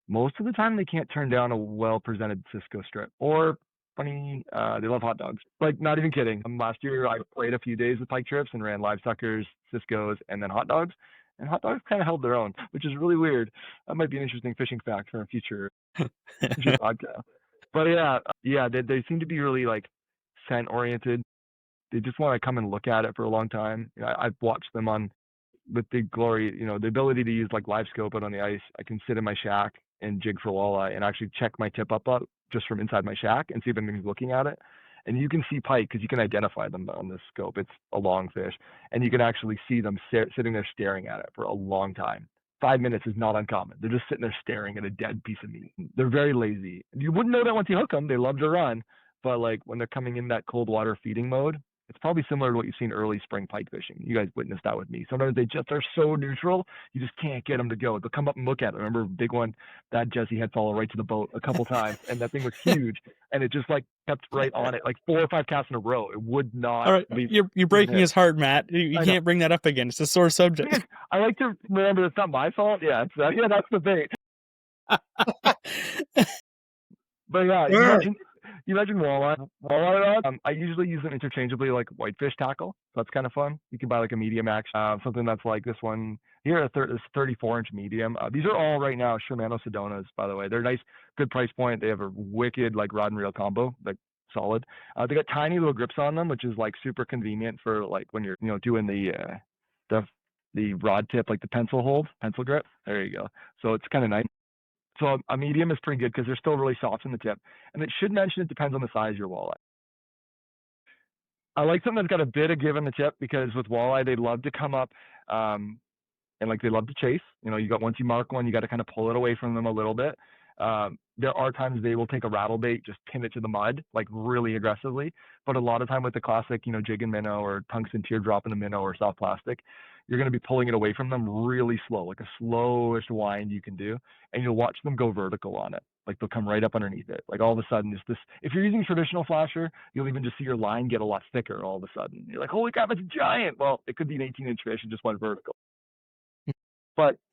most of the time they can't turn down a well-presented Cisco strip. Or funny, they love hot dogs. Like, not even kidding. Last year I played a few days with pike trips and ran live suckers, Ciscos, and then hot dogs. And hot dogs kind of held their own, which is really weird. That might be an interesting fishing fact for a future podcast. But yeah, they seem to be really like scent oriented. They just want to come and look at it for a long time. I've watched them with the glory, the ability to use like live scope out on the ice. I can sit in my shack and jig for walleye and actually check my tip up just from inside my shack and see if anything's looking at it. And you can see pike because you can identify them on this scope. It's a long fish, and you can actually see them sitting there staring at it for a long time. 5 minutes is not uncommon. They're just sitting there staring at a dead piece of meat. They're very lazy. You wouldn't know that once you hook them. They love to run, but like when they're coming in that cold water feeding mode, it's probably similar to what you've seen early spring pike fishing. You guys witnessed that with me. Sometimes they just are so neutral, you just can't get them to go. They'll come up and look at it. I remember a big one that Jesse had follow right to the boat a couple times, and that thing was huge, and it just like kept right on it, like 4 or 5 casts in a row. It would not. All right, you're breaking his heart, Matt. You can't bring that up again. It's a sore subject. I like to remember it's not my fault. Yeah, that's the thing. But yeah, you mentioned walleye rods. I usually use them interchangeably, like whitefish tackle. So that's kind of fun. You can buy like a medium action, something that's like this one here, this 34-inch medium. These are all right now Shimano Sedonas, by the way. They're nice, good price point. They have a wicked like rod and reel combo, like solid. They got tiny little grips on them, which is like super convenient for like when you're doing the rod tip, like the pencil grip. There you go. So it's kind of nice. So a medium is pretty good because they're still really soft in the tip. And it should mention it depends on the size of your walleye. I like something that's got a bit of give in the tip because with walleye, they love to come up and like they love to chase. Once you mark one, you got to kind of pull it away from them a little bit. There are times they will take a rattle bait, just pin it to the mud, like really aggressively. But a lot of time with the classic, jig and minnow or tungsten teardrop in the minnow or soft plastic, you're going to be pulling it away from them really slow, like a slowest wind you can do. And you'll watch them go vertical on it. Like they'll come right up underneath it. Like all of a sudden, if you're using traditional flasher, you'll even just see your line get a lot thicker all of a sudden. You're like, holy crap, it's giant. Well, it could be an 18-inch fish and just went vertical.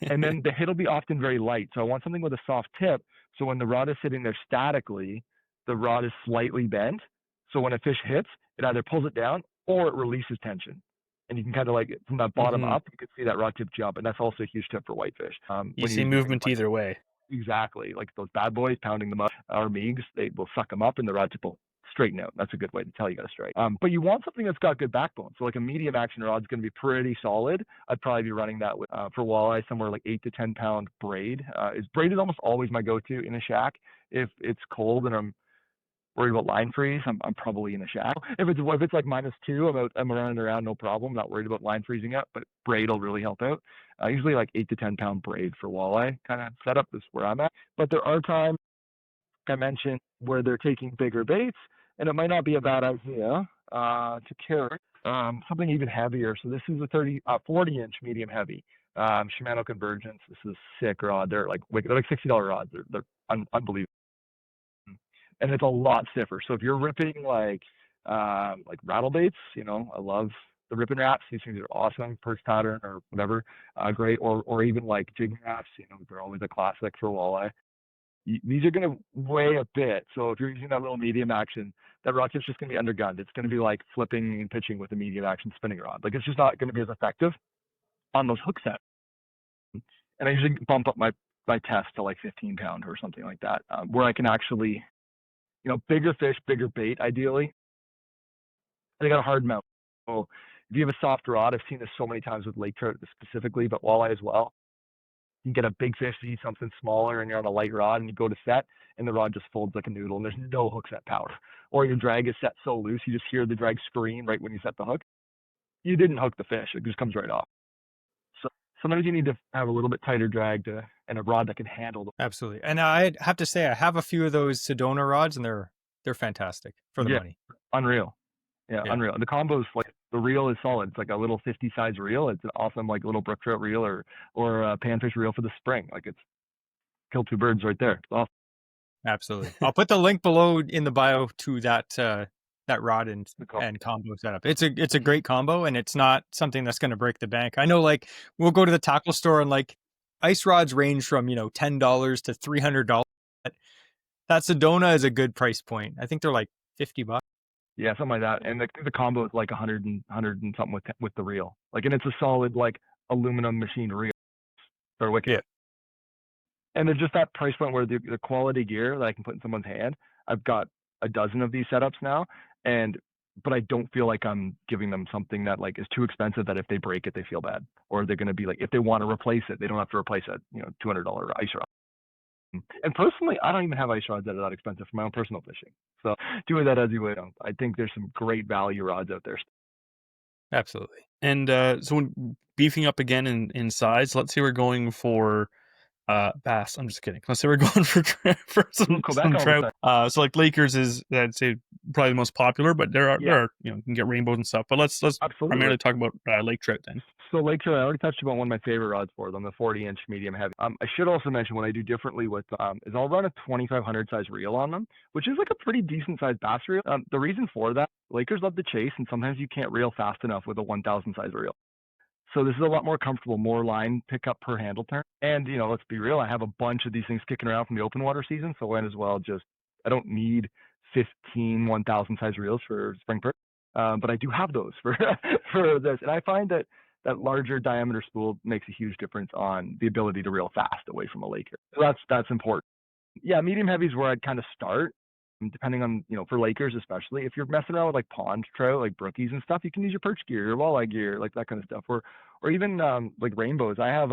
And then the hit will be often very light. So I want something with a soft tip. So when the rod is sitting there statically, the rod is slightly bent. So when a fish hits, it either pulls it down or it releases tension. And you can kind of like from that bottom up, you can see that rod tip jump. And that's also a huge tip for whitefish. You see movement either way. Exactly. Like those bad boys pounding them up, or Meigs, they will suck them up and the rod tip will straighten out. That's a good way to tell you got to straight. But you want something that's got good backbone. So like a medium action rod is going to be pretty solid. I'd probably be running that with, for walleye, somewhere like 8 to 10 pound braid. Braid is almost always my go-to in a shack. If it's cold and I'm worried about line freeze, I'm probably in the shack. If it's like -2, I'm running around, no problem. Not worried about line freezing up, but braid will really help out. Usually like 8 to 10 pound braid for walleye kind of setup is where I'm at. But there are times, like I mentioned, where they're taking bigger baits, and it might not be a bad idea to carry something even heavier. So this is a 40-inch medium heavy Shimano Convergence. This is a sick rod. They're like $60 rods. They're unbelievable. And it's a lot stiffer. So if you're ripping like rattle baits, I love the ripping wraps. These things are awesome, perch pattern or whatever, great. Or even like jigging wraps, they're always a classic for walleye. These are going to weigh a bit. So if you're using that little medium action, that rod tip's just going to be undergunned. It's going to be like flipping and pitching with a medium action spinning rod. Like it's just not going to be as effective on those hook sets. And I usually bump up my test to like 15 pound or something like that, where I can actually, bigger fish, bigger bait, ideally. They got a hard mouth. So if you have a soft rod, I've seen this so many times with lake trout specifically, but walleye as well. You can get a big fish to eat something smaller and you're on a light rod and you go to set and the rod just folds like a noodle and there's no hook set power. Or your drag is set so loose, you just hear the drag scream right when you set the hook. You didn't hook the fish. It just comes right off. So sometimes you need to have a little bit tighter drag and a rod that can handle them. Absolutely. And I have to say, I have a few of those Sedona rods and they're fantastic for the money. Unreal. Yeah, unreal. The combo's like, the reel is solid. It's like a little 50 size reel. It's an awesome like little brook trout reel or a panfish reel for the spring. Like it's kill two birds right there. It's awesome. Absolutely. I'll put the link below in the bio to that rod and combo setup. It's a great combo and it's not something that's going to break the bank. I know like we'll go to the tackle store and like ice rods range from, $10 to $300. That Sedona is a good price point. I think they're like $50. Yeah, something like that. And the combo is like 100 and something with the reel. Like, and it's a solid like aluminum machined reel. They're wicked. Yeah. And they're just that price point where the quality gear that I can put in someone's hand. I've got a dozen of these setups now, but I don't feel like I'm giving them something that like is too expensive that if they break it, they feel bad. Or they're going to be like, if they want to replace it, they don't have to replace a $200 ice rod. And personally, I don't even have ice rods that are that expensive for my own personal fishing. So do with that as you will. I think there's some great value rods out there. Absolutely. And so when beefing up again in size, let's say we're going for bass. I'm just kidding. Let's say we're going for some trout. So like Lakers is, I'd say, probably the most popular, but there are you can get rainbows and stuff. But let's primarily talk about lake trout then. So lake trout, I already touched about one of my favorite rods for them, the 40-inch medium heavy. I should also mention what I do differently with is I'll run a 2500 size reel on them, which is like a pretty decent sized bass reel. The reason for that, Lakers love to chase, and sometimes you can't reel fast enough with a 1000 size reel. So this is a lot more comfortable, more line pickup per handle turn. And, let's be real, I have a bunch of these things kicking around from the open water season, so I might as well I don't need 15 1000 size reels for spring perch, but I do have those for this. And I find that larger diameter spool makes a huge difference on the ability to reel fast away from a lake. So that's important. Yeah, medium heavy is where I'd kind of start. depending on, for Lakers especially, if you're messing around with like pond trout, like brookies and stuff, you can use your perch gear, your walleye gear, like that kind of stuff. Or even like rainbows. I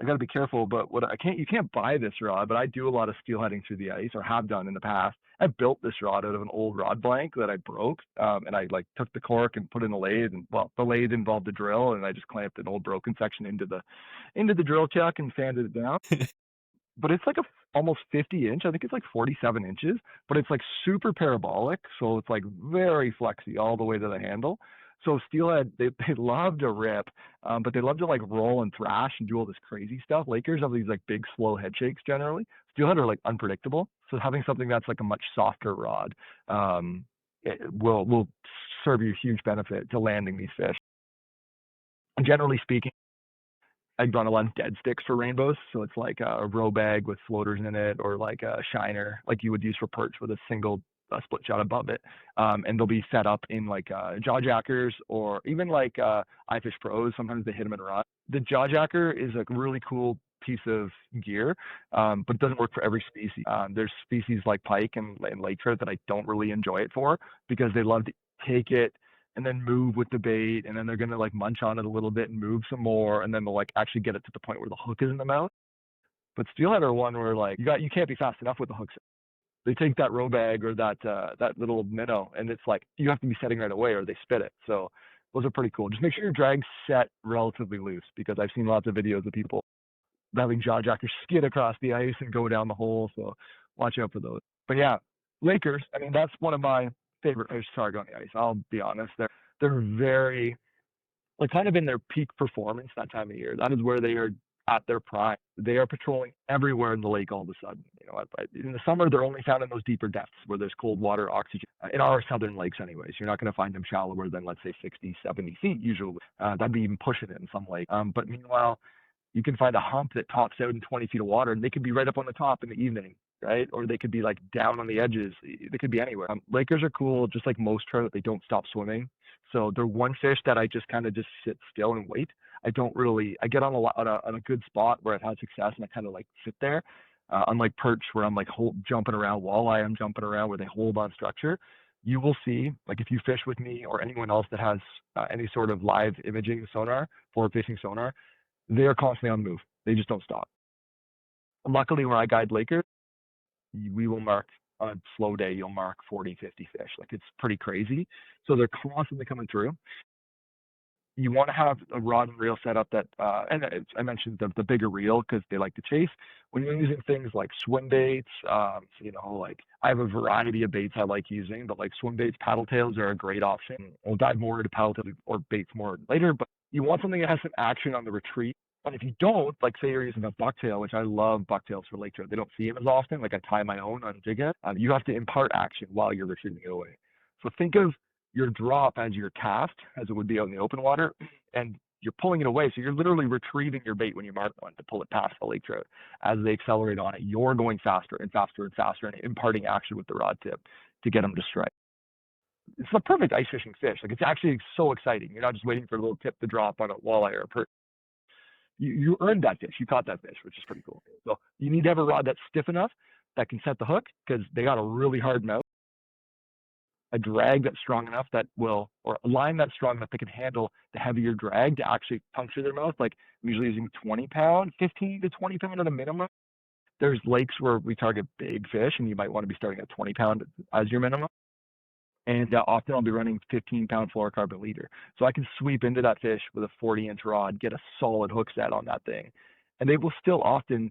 got to be careful, but you can't buy this rod, but I do a lot of steelheading through the ice, or have done in the past. I built this rod out of an old rod blank that I broke, and I like took the cork and put in a lathe, and well, the lathe involved a drill, and I just clamped an old broken section into the drill chuck and sanded it down. But it's like almost 50 inch. I think it's like 47 inches, but it's like super parabolic. So it's like very flexy all the way to the handle. So steelhead, they love to rip, but they love to like roll and thrash and do all this crazy stuff. Lakers have these like big slow head shakes generally. Steelhead are like unpredictable. So having something that's like a much softer rod it will serve you huge benefit to landing these fish. And generally speaking, I run a lot of dead sticks for rainbows. So it's like a row bag with floaters in it, or like a shiner, like you would use for perch with a single split shot above it. And they'll be set up in like jaw jackers, or even like iFish Pros. Sometimes they hit them in rod. The jaw jacker is a really cool piece of gear, but it doesn't work for every species. There's species like pike and lake trout that I don't really enjoy it for, because they love to take it and then move with the bait, and then they're gonna like munch on it a little bit and move some more, and then they'll like actually get it to the point where the hook is in the mouth. But steelhead are one where like you can't be fast enough with the hooks. They take that row bag or that little minnow, and it's like you have to be setting right away or they spit it. So those are pretty cool. Just make sure your drag's set relatively loose, because I've seen lots of videos of people having jaw jackers skid across the ice and go down the hole. So watch out for those. But yeah, Lakers, I mean, that's one of my favorite fish to target on the ice. I'll be honest. They're very, like, kind of in their peak performance that time of year. That is where they are at their prime. They are patrolling everywhere in the lake all of a sudden. In the summer, they're only found in those deeper depths where there's cold water, oxygen. In our southern lakes anyways, you're not going to find them shallower than, let's say, 60, 70 feet usually. That'd be even pushing it in some lakes. But meanwhile, you can find a hump that tops out in 20 feet of water, and they could be right up on the top in the evening, right? Or they could be like down on the edges. They could be anywhere. Lakers are cool, just like most trout. They don't stop swimming. So they're one fish that I just kind of just sit still and wait. I get on a good spot where I've had success, and I kind of like sit there. Unlike perch, where I'm like jumping around, walleye, I'm jumping around where they hold on structure. You will see, like if you fish with me or anyone else that has any sort of live imaging sonar, forward fishing sonar, they are constantly on the move. They just don't stop. Luckily, where I guide Lakers, we will mark on a slow day, you'll mark 40, 50 fish. Like, it's pretty crazy. So they're constantly coming through. You want to have a rod and reel setup that, and I mentioned the bigger reel because they like to chase. When you're using things like swim baits, like I have a variety of baits I like using, but like swim baits, paddle tails are a great option. We'll dive more into paddle tails or baits more later, but you want something that has some action on the retreat. But if you don't, like say you're using a bucktail, which I love bucktails for lake trout, they don't see them as often. Like I tie my own on jig head. You have to impart action while you're retrieving it away. So think of your drop as your cast, as it would be out in the open water, and you're pulling it away. So you're literally retrieving your bait when you mark one to pull it past the lake trout. As they accelerate on it, you're going faster and faster and faster and imparting action with the rod tip to get them to strike. It's the perfect ice fishing fish. Like, it's actually so exciting. You're not just waiting for a little tip to drop on a walleye or a perch. You earned that fish. You caught that fish, which is pretty cool. So you need to have a rod that's stiff enough that can set the hook, because they got a really hard mouth. A drag that's strong enough or a line that's strong enough that can handle the heavier drag to actually puncture their mouth. Like, I'm usually using 20 pound, 15 to 20 pound at a minimum. There's lakes where we target big fish, and you might want to be starting at 20 pound as your minimum. And often I'll be running 15-pound fluorocarbon leader. So I can sweep into that fish with a 40-inch rod, get a solid hook set on that thing. And they will still often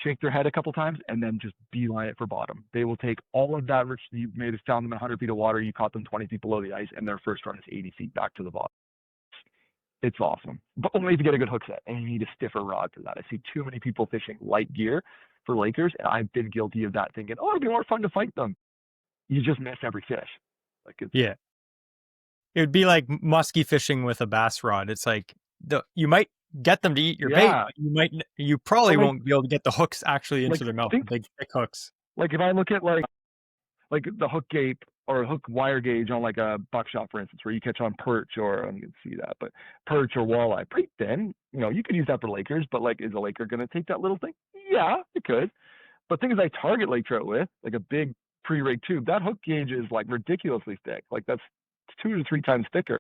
shake their head a couple times and then just beeline it for bottom. They will take all of that, you may have found them in 100 feet of water, you caught them 20 feet below the ice, and their first run is 80 feet back to the bottom. It's awesome. But only if you get a good hook set, and you need a stiffer rod for that. I see too many people fishing light gear for Lakers, and I've been guilty of that, thinking, oh, it'd be more fun to fight them. You just miss every fish. Yeah. It would be like musky fishing with a bass rod. It's like you might get them to eat your bait, but you probably won't be able to get the hooks actually into their mouth, big thick hooks. Like if I look at like the hook gape or hook wire gauge on like a buckshot, for instance, where you catch on perch, or you can see that, but perch or walleye, pretty thin. You could use that for Lakers, but like, is a Laker going to take that little thing? Yeah, it could. But things I target lake trout with, like a big pre-rig tube, that hook gauge is like ridiculously thick. Like that's 2 to 3 times thicker.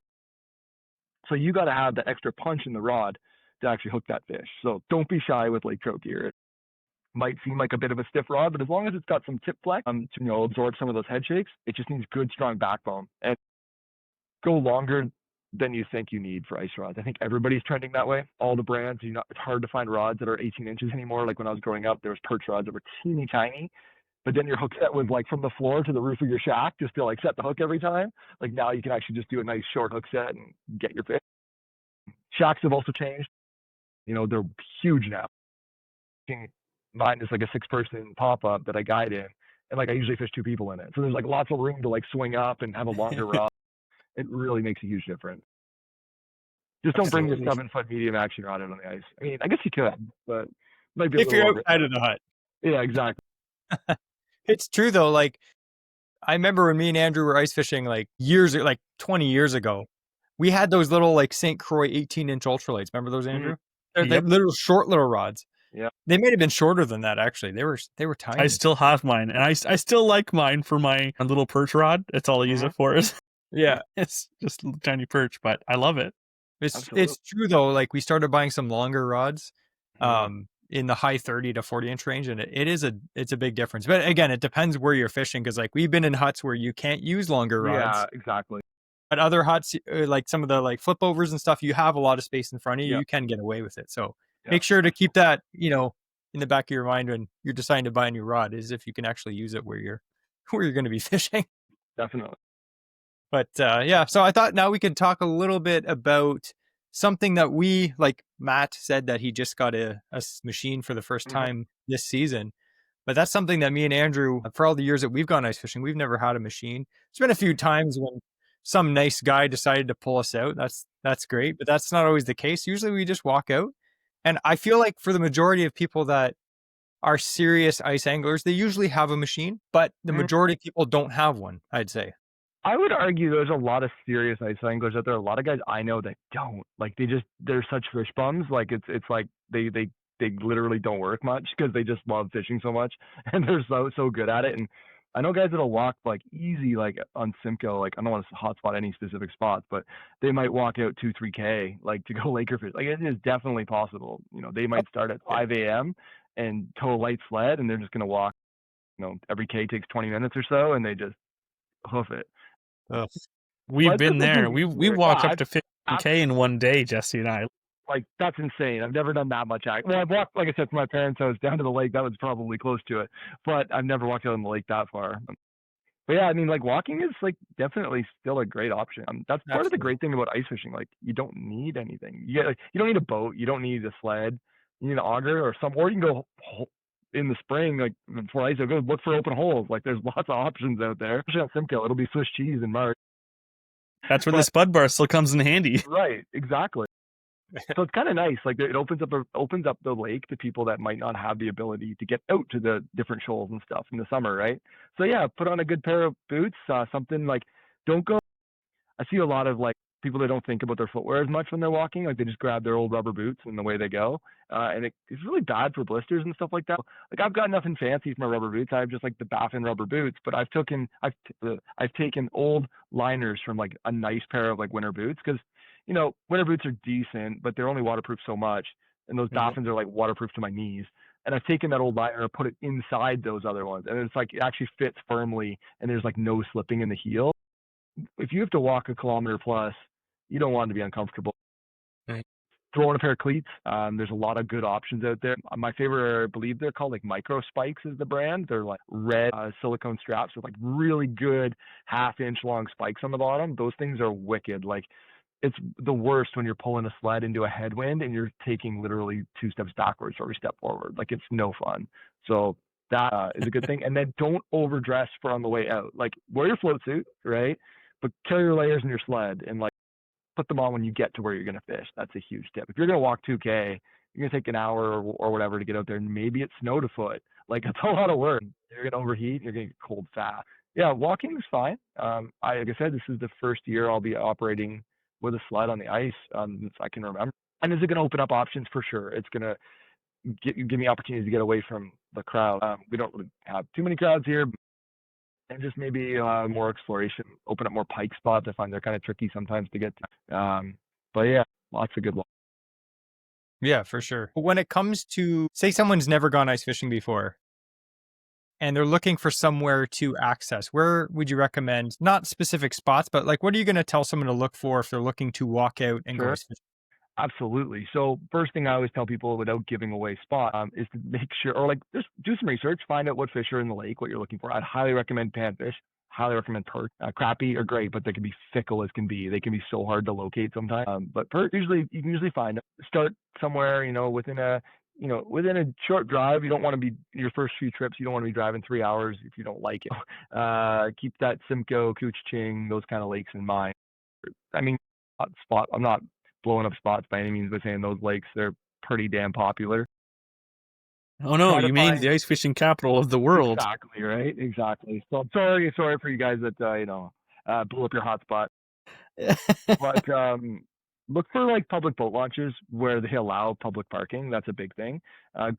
So you got to have that extra punch in the rod to actually hook that fish. So don't be shy with lake trout gear. It might seem like a bit of a stiff rod, but as long as it's got some tip flex, to absorb some of those head shakes, it just needs good, strong backbone and go longer than you think you need for ice rods. I think everybody's trending that way. All the brands, it's hard to find rods that are 18 inches anymore. Like when I was growing up, there was perch rods that were teeny tiny, but then your hook set was like from the floor to the roof of your shack just to like set the hook every time. Like now you can actually just do a nice short hook set and get your fish. Shacks have also changed. They're huge now. Mine is like a 6-person pop-up that I guide in, and like I usually fish 2 people in it. So there's like lots of room to like swing up and have a longer rod. It really makes a huge difference. Just don't bring your 7-foot medium action rod out on the ice. I mean, I guess you could, but it might be a If little you're outside of the hut. Yeah, exactly. It's true though. Like I remember when me and Andrew were ice fishing like 20 years ago. We had those little like St. Croix 18-inch ultralights. Remember those, Andrew? They're Yep. little short little rods. Yeah. They might have been shorter than that actually. They were tiny. I still have mine, and I still like mine for my little perch rod. That's all I use it for. Yeah. It's just a little tiny perch, but I love it. It's true though. Like we started buying some longer rods, in the high 30 to 40 inch range, and it's a big difference. But again, it depends where you're fishing, because like we've been in huts where you can't use longer rods. Yeah, exactly. But other huts, like some of the like flip overs and stuff, you have a lot of space in front of you. Yeah. You can get away with it. So make sure to keep that in the back of your mind when you're deciding to buy a new rod, is if you can actually use it where you're going to be fishing. Definitely. But yeah, so I thought now we could talk a little bit about something that we, like Matt said that he just got a machine for the first time this season. But that's something that me and Andrew, for all the years that we've gone ice fishing, we've never had a machine. There's been a few times when some nice guy decided to pull us out. That's great, but that's not always the case. Usually we just walk out. And I feel like for the majority of people that are serious ice anglers, they usually have a machine, but the majority of people don't have one, I'd say. I would argue there's a lot of serious ice anglers out there. A lot of guys I know that don't. Like they're such fish bums. Like it's like they literally don't work much because they just love fishing so much and they're so good at it. And I know guys that'll walk like easy, like on Simcoe. Like I don't want to hotspot any specific spots, but they might walk out 2-3K like to go Laker fish. Like it is definitely possible. They might start at 5 a.m. and tow a light sled, and they're just gonna walk. Every K takes 20 minutes or so, and they just hoof it. We've been there. We walked up to 50K in one day, Jesse and I. Like that's insane. I've never done that much. Well, I've walked, like I said, from my parents' house down to the lake. That was probably close to it, but I've never walked out on the lake that far. But yeah, I mean, like walking is like definitely still a great option. That's part of the great thing about ice fishing. Like you don't need anything. You don't need a boat. You don't need a sled. You need an auger or you can go in the spring, like before ice, go look for open holes. Like there's lots of options out there. Especially on Simcoe, it'll be Swiss cheese in March. That's where the spud bar still comes in handy. Right, exactly. So it's kind of nice. Like it opens up the lake to people that might not have the ability to get out to the different shoals and stuff in the summer, right? So yeah, put on a good pair of boots. Something like, don't go. I see a lot of like people that don't think about their footwear as much when they're walking. Like they just grab their old rubber boots and away they go. And it's really bad for blisters and stuff like that. Like I've got nothing fancy for my rubber boots. I have just like the Baffin rubber boots, but I've taken old liners from like a nice pair of like winter boots, because winter boots are decent, but they're only waterproof so much. And those Baffins are like waterproof to my knees. And I've taken that old liner and put it inside those other ones. And it's like, it actually fits firmly and there's like no slipping in the heel. If you have to walk a kilometer plus, you don't want to be uncomfortable. Right. Throw in a pair of cleats. There's a lot of good options out there. My favorite, I believe they're called like Micro Spikes is the brand. They're like red silicone straps with like really good 1/2-inch long spikes on the bottom. Those things are wicked. Like it's the worst when you're pulling a sled into a headwind and you're taking literally 2 steps backwards for every step forward. Like it's no fun. So that is a good thing. And then don't overdress for on the way out. Like wear your float suit, right? But carry your layers in your sled and like put them on when you get to where you're going to fish. That's a huge tip. If you're going to walk 2K, you're going to take an hour or whatever to get out there, and maybe it's snow to foot. Like it's a lot of work. You're going to overheat. You're going to get cold fast. Yeah, walking is fine. Like I said, this is the first year I'll be operating with a sled on the ice since I can remember. And is it going to open up options? For sure. It's going to give me opportunities to get away from the crowd. We don't really have too many crowds here. and just maybe more exploration, open up more pike spots. I find they're kind of tricky sometimes to get to. But yeah, lots of good ones. Yeah, for sure. When it comes to, say, someone's never gone ice fishing before and they're looking for somewhere to access, where would you recommend, not specific spots, but like, what are you going to tell someone to look for if they're looking to walk out and go Sure. ice fishing? Absolutely. So first thing I always tell people without giving away spot is to make sure, or like just do some research, find out what fish are in the lake, what you're looking for. I'd highly recommend panfish. Highly recommend perch. Crappie are great, but they can be fickle as can be. They can be so hard to locate sometimes. But perch usually you can usually find them. Start somewhere, within a short drive. You don't want to be your first few trips. You don't want to be driving 3 hours if you don't like it. Keep that Simcoe, Cooch Ching, those kind of lakes in mind. I mean, spot. I'm not blowing up spots by any means by saying those lakes. They're pretty damn popular. Oh no, Try to you made find the ice fishing capital of the world. exactly right, exactly. So I'm sorry for you guys that blew up your hotspot. But look for like public boat launches where they allow public parking. That's a big thing.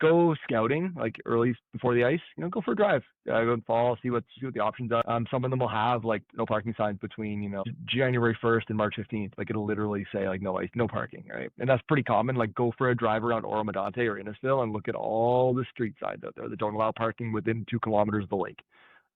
Go scouting like early before the ice. Go for a drive. Go in fall, see what the options are. Some of them will have like no parking signs between January 1st and March 15th. Like it'll literally say like no ice, no parking, right? And that's pretty common. Like go for a drive around Oro Medonte or Innisfil and look at all the street signs out there that don't allow parking within 2 kilometers of the lake.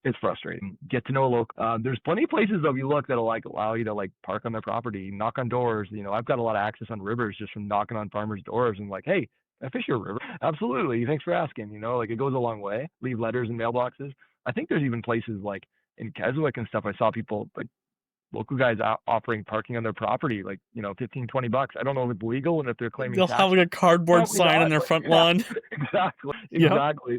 It's frustrating. Get to know a local. There's plenty of places though you look that'll like allow you to like park on their property, knock on doors. I've got a lot of access on rivers just from knocking on farmers' doors and like, hey, I fish your river. Absolutely. Thanks for asking. Like it goes a long way. Leave letters in mailboxes. I think there's even places like in Keswick and stuff. I saw people like local guys offering parking on their property, like 15, $20. I don't know if it's legal and if they're claiming They'll tax. have like a cardboard Probably sign on not, their but front yeah, lawn. exactly, Yep. exactly.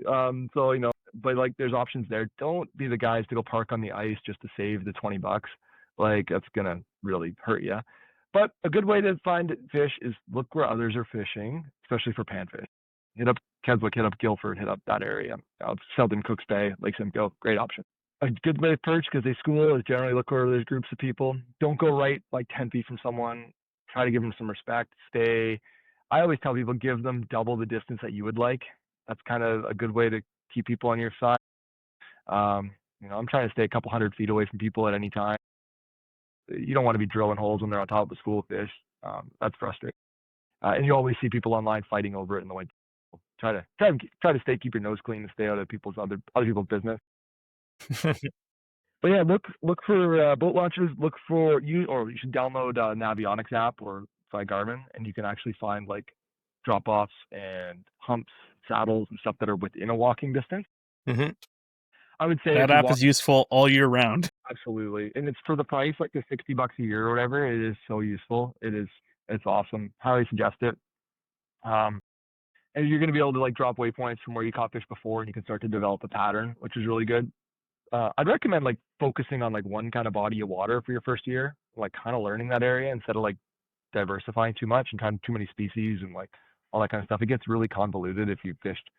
So but like there's options there. Don't be the guys to go park on the ice just to save the $20. Like that's gonna really hurt you. But a good way to find fish is look where others are fishing, especially for panfish. Hit up Keswick, hit up Guilford, hit up that area. Selden, Cooks Bay, Lake Simcoe, great option. A good way to perch because they school is generally look where there's groups of people. Don't go right like 10 feet from someone. Try to give them some respect. I always tell people give them double the distance that you would like. That's kind of a good way to keep people on your side. I'm trying to stay a couple 100 feet away from people at any time. You don't want to be drilling holes when they're on top of a school fish. That's frustrating. And you always see people online fighting over it in the winter. Try to keep your nose clean and stay out of other people's business. But yeah, look for boat launches. Look for you should download Navionics app or by Garmin, and you can actually find like drop offs and humps, saddles, and stuff that are within a walking distance. Mhm. I would say if That you app walk, is useful all year round. absolutely, and it's for the price, like the $60 a year or whatever. It is so useful. It's awesome. Highly suggest it. And you're going to be able to like drop waypoints from where you caught fish before, and you can start to develop a pattern, which is really good. I'd recommend like focusing on like one kind of body of water for your first year, like kind of learning that area instead of like diversifying too much and trying too many species and like all that kind of stuff. It gets really convoluted if you fished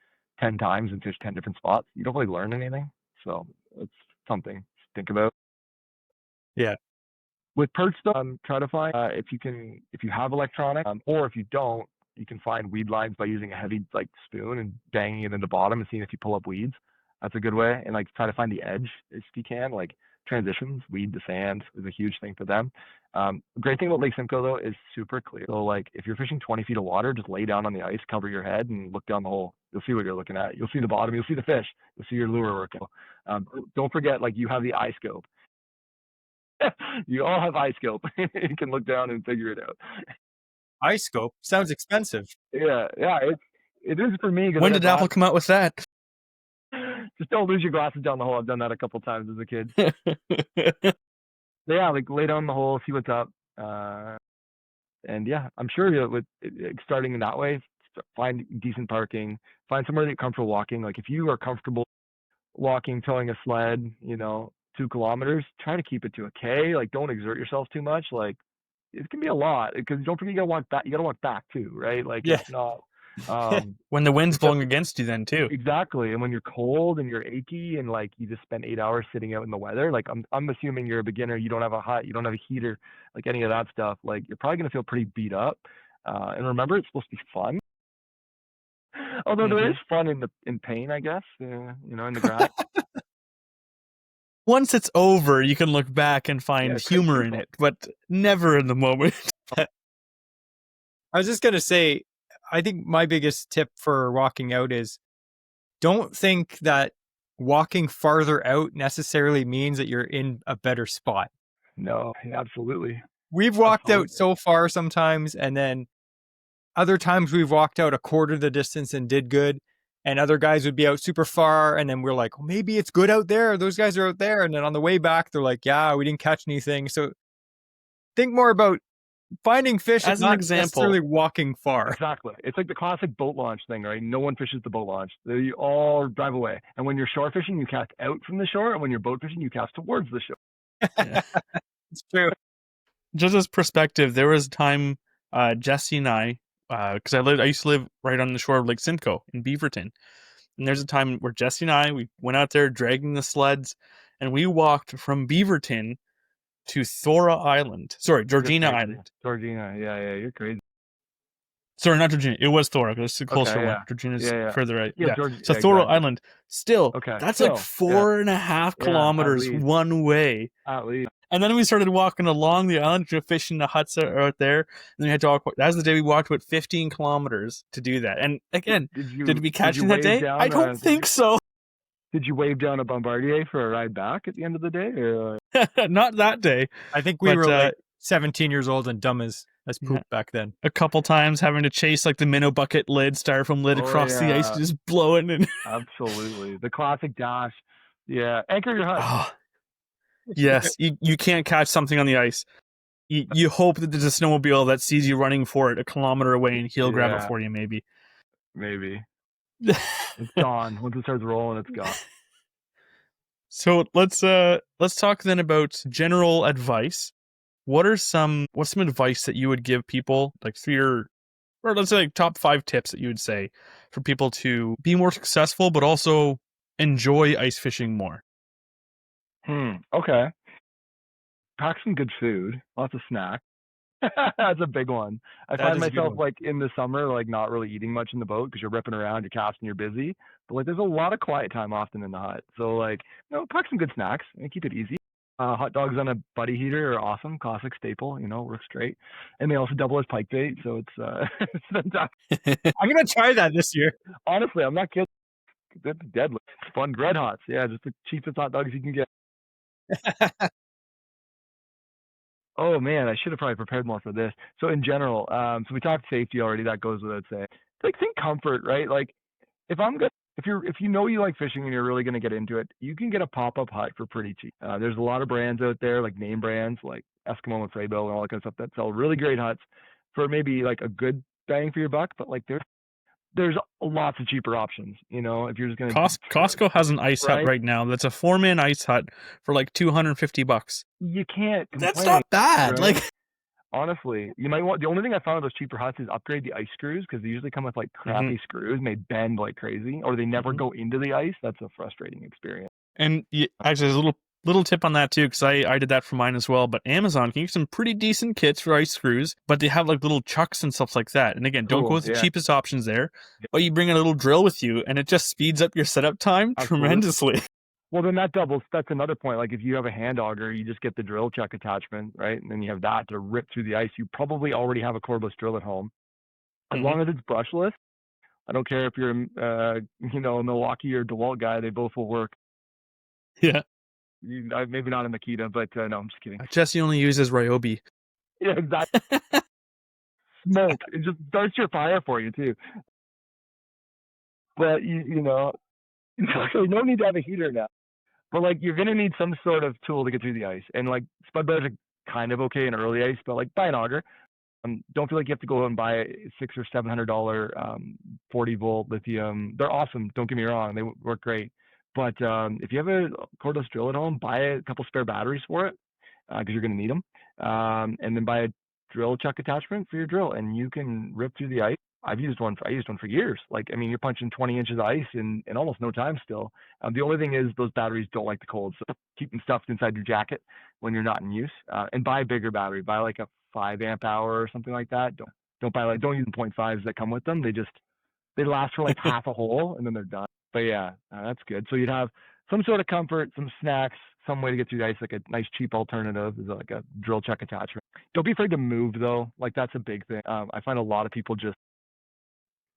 10 times and fished 10 different spots. You don't really learn anything. So it's something to think about. Yeah. With perch though, try to find if you have electronic, or if you don't, you can find weed lines by using a heavy like spoon and banging it in the bottom and seeing if you pull up weeds. That's a good way. And like try to find the edge if you can, like transitions, weed to sand is a huge thing for them. Great thing about Lake Simcoe though is super clear. So like if you're fishing 20 feet of water, just lay down on the ice, cover your head, and look down the hole. You'll see what you're looking at. You'll see the bottom. You'll see the fish. You'll see your lure working. Don't forget, like you have the eye scope. You all have eye scope. You can look down and figure it out. Ice scope sounds expensive. Yeah, it is for me. When did Apple come out with that? Just don't lose your glasses down the hole. I've done that a couple times as a kid. Yeah, like lay down the hole, see what's up, and yeah, I'm sure with starting in that way, find decent parking, find somewhere that you're comfortable walking. Like if you are comfortable walking, towing a sled, 2 kilometers, try to keep it to a K. Like don't exert yourself too much. Like it can be a lot because don't forget you gotta walk back. You gotta walk back too, right? Like Yeah. it's not. When the wind's blowing against you, then too. Exactly, and when you're cold and you're achy and like you just spend 8 hours sitting out in the weather, like I'm assuming you're a beginner. You don't have a hot, you don't have a heater, like any of that stuff. Like you're probably gonna feel pretty beat up. And remember, it's supposed to be fun. Although there is fun in pain, I guess. In the grind. once it's over, you can look back and find it's quite humor in painful. it, but never in the moment. I was just going to say, I think my biggest tip for walking out is don't think that walking farther out necessarily means that you're in a better spot. No, absolutely. We've walked out Absolutely. so far sometimes, and then other times we've walked out a quarter the distance and did good. And other guys would be out super far, and then we're like, well, maybe it's good out there. Those guys are out there. And then on the way back, they're like, yeah, we didn't catch anything. So think more about finding fish and As an not example, necessarily walking far. Exactly. It's like the classic boat launch thing, right? No one fishes the boat launch. They all drive away. And when you're shore fishing, you cast out from the shore. And when you're boat fishing, you cast towards the shore. yeah. It's true. Just as perspective, there was a time Jesse and I, because I used to live right on the shore of Lake Simcoe in Beaverton, and there's a time where Jesse and I we went out there dragging the sleds, and we walked from Beaverton to Thora Island. Sorry, Georgina You're crazy. Island. Georgina, yeah, you're crazy. Sorry, not Georgina. It was Thora because it's the closer Okay, one. yeah. Georgina's Yeah. further out. Yeah, Yeah. George, So yeah, Thora exactly. Island, still, Okay, that's still, like 4.5 yeah, kilometers at least. one way. At least. And then we started walking along the island, fishing the huts out there. And then we had to walk. That was the day we walked about 15 kilometers to do that. And again, did we catch you him that wave day? down, I don't think so. Did you wave down a Bombardier for a ride back at the end of the day? Or? Not that day. I think we were like 17 years old and dumb as poop back then. A couple times having to chase like the minnow bucket lid, styrofoam lid across the ice, just blowing it. Absolutely. The classic dash. Yeah. Anchor your hut. Oh, yes. You can't catch something on the ice. You hope that there's a snowmobile that sees you running for it a kilometer away and he'll grab it for you, maybe. Maybe. It's gone. Once it starts rolling, it's gone. So let's talk then about general advice. What's some advice that you would give people, like or let's say like top 5 tips that you would say for people to be more successful, but also enjoy ice fishing more? Okay. Pack some good food, lots of snacks. That's a big one. I find myself like in the summer, like not really eating much in the boat because you're ripping around, you're casting, you're busy. But like there's a lot of quiet time often in the hut. So like, pack some good snacks and keep it easy. Hot dogs on a buddy heater are awesome, classic staple. Works great, and they also double as pike bait, so it's it's fantastic. I'm gonna try that this year. Honestly, I'm not kidding. That's deadly. It's fun. Red Hots, yeah, just the cheapest hot dogs you can get. Oh man, I should have probably prepared more for this. So in general, so we talked safety already. That goes without saying. Like think comfort, right? Like if you know you like fishing and you're really going to get into it, you can get a pop-up hut for pretty cheap. There's a lot of brands out there, like name brands, like Eskimo and Freybill and all that kind of stuff that sell really great huts for maybe like a good bang for your buck. But like there's lots of cheaper options. If you're just going to Costco has an ice hut right now. That's a 4-man ice hut for like $250. You can't complain. That's not bad. Right? Like. Honestly, you might want. The only thing I found with those cheaper huts is upgrade the ice screws because they usually come with like crappy screws and they bend like crazy, or they never go into the ice. That's a frustrating experience. And actually, there's a little tip on that too, because I did that for mine as well. But Amazon can give some pretty decent kits for ice screws, but they have like little chucks and stuff like that. And again, don't go with the cheapest options there, but you bring a little drill with you, and it just speeds up your setup time tremendously. Well, then that's another point. Like if you have a hand auger, you just get the drill chuck attachment, right? And then you have that to rip through the ice. You probably already have a cordless drill at home. As long as it's brushless, I don't care if you're, a Milwaukee or DeWalt guy, they both will work. Yeah. Maybe not in Makita, but no, I'm just kidding. Jesse only uses Ryobi. Yeah, exactly. Smoke. It just starts your fire for you too. But no need to have a heater now. But like you're gonna need some sort of tool to get through the ice, and like spud bears are kind of okay in early ice, but like buy an auger. Don't feel like you have to go and buy a $600 or $700 40-volt lithium. They're awesome. Don't get me wrong, they work great. But if you have a cordless drill at home, buy a couple spare batteries for it because you're gonna need them, and then buy a drill chuck attachment for your drill, and you can rip through the ice. I used one for years. Like, I mean, you're punching 20 inches of ice in almost no time still. The only thing is those batteries don't like the cold, so keep them stuffed inside your jacket when you're not in use. And buy a bigger battery. Buy like a 5 amp hour or something like that. Don't use the 0.5s that come with them. They last for like half a hole and then they're done. But yeah, that's good. So you'd have some sort of comfort, some snacks, some way to get through the ice, like a nice cheap alternative is like a drill check attachment. Don't be afraid to move though. Like that's a big thing. I find a lot of people just